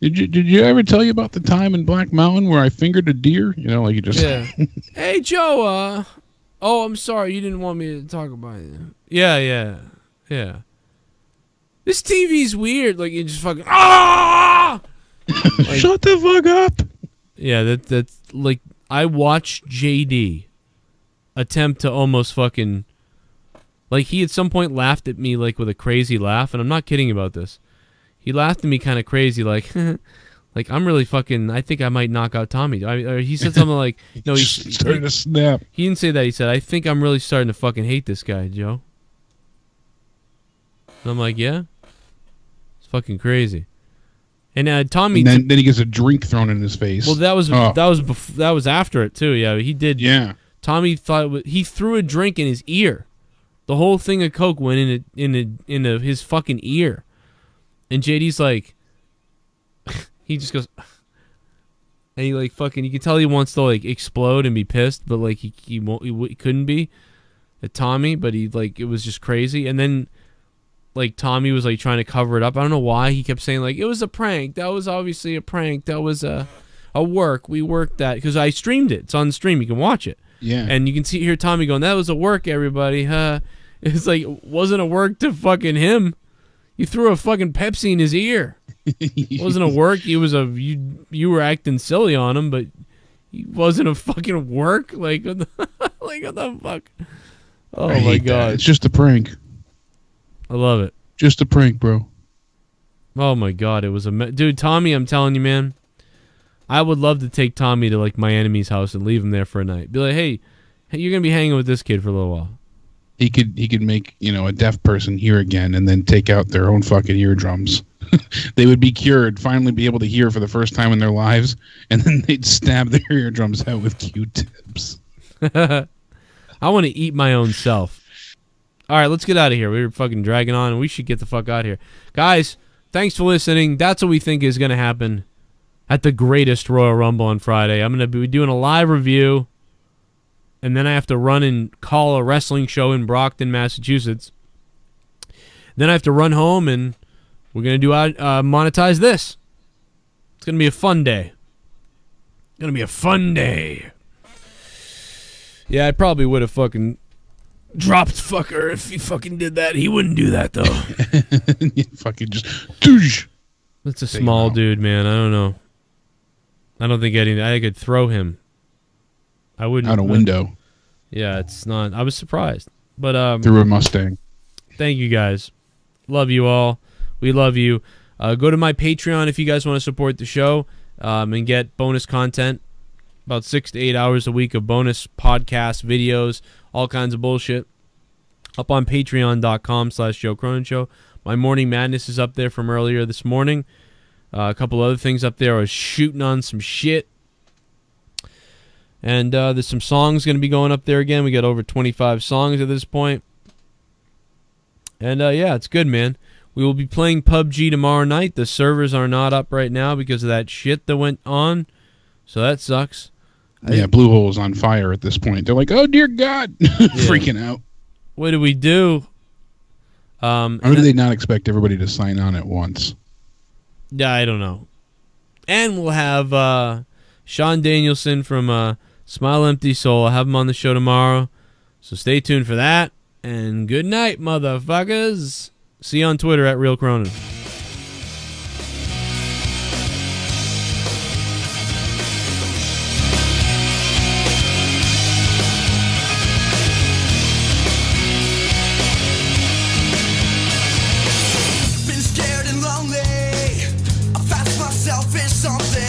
Did you ever tell you about the time in Black Mountain where I fingered a deer? You know, like you just. Yeah. Hey, Joe. Oh, I'm sorry. You didn't want me to talk about it. Yeah. This TV's weird. Like, you just fucking. Ah! Like, shut the fuck up. Yeah, that's like, I watched JD attempt to almost fucking. Like, he at some point laughed at me, like, with a crazy laugh, and I'm not kidding about this. He laughed at me kind of crazy, like, like, I'm really fucking, I think I might knock out Tommy. Or he said something like, no, He's starting to snap. He didn't say that. He said, I think I'm really starting to fucking hate this guy, Joe. And I'm like, yeah? It's fucking crazy. And Tommy... And then he gets a drink thrown in his face. Well, that was after it, too. Yeah, he did. Yeah. Tommy thought... He threw a drink in his ear. The whole thing of Coke went into his fucking ear. And JD's like... he just goes... And he, like, fucking... You can tell he wants to, like, explode and be pissed, but, like, he couldn't be at Tommy, but he, like, it was just crazy. And then... Like, Tommy was, like, trying to cover it up. I don't know why. He kept saying, like, it was a prank. That was obviously a prank. That was a work. We worked that. Because I streamed it. It's on the stream. You can watch it. Yeah. And you can hear Tommy going, that was a work, everybody. It's like, it wasn't a work to fucking him. You threw a fucking Pepsi in his ear. It wasn't a work. He was you were acting silly on him, but he wasn't a fucking work. Like, what the fuck? Oh, my God. That. It's just a prank. I love it. Just a prank, bro. Oh my God, it was dude, Tommy, I'm telling you, man. I would love to take Tommy to, like, my enemy's house and leave him there for a night. Be like, hey, you're gonna be hanging with this kid for a little while. He could make, you know, a deaf person hear again and then take out their own fucking eardrums. They would be cured, finally be able to hear for the first time in their lives, and then they'd stab their eardrums out with Q-tips. I want to eat my own self. All right, let's get out of here. We were fucking dragging on, and we should get the fuck out of here. Guys, thanks for listening. That's what we think is going to happen at the greatest Royal Rumble on Friday. I'm going to be doing a live review, and then I have to run and call a wrestling show in Brockton, Massachusetts. Then I have to run home, and we're going to do monetize this. It's going to be a fun day. It's going to be a fun day. Yeah, I probably would have fucking... dropped fucker if he fucking did that. He wouldn't do that, though. You fucking just... Doosh. That's a small dude, man. I don't know. I don't think I could throw him. I wouldn't. Out a window. Yeah, it's not... I was surprised. But through a Mustang. Thank you, guys. Love you all. We love you. Go to my Patreon if you guys want to support the show and get bonus content. About 6 to 8 hours a week of bonus podcasts, videos, all kinds of bullshit. Up on patreon.com/Joe Cronin Show. My Morning Madness is up there from earlier this morning. A couple other things up there. I was shooting on some shit. And there's some songs going to be going up there again. We got over 25 songs at this point. And yeah, it's good, man. We will be playing PUBG tomorrow night. The servers are not up right now because of that shit that went on. So that sucks. Yeah, Blue Hole is on fire at this point. They're like, oh, dear God. Freaking out. What do we do? How do they not expect everybody to sign on at once? Yeah, I don't know. And we'll have Sean Danielson from Smile Empty Soul. I'll have him on the show tomorrow. So stay tuned for that. And good night, motherfuckers. See you on Twitter at Real Cronin. Been scared and lonely. I found myself in something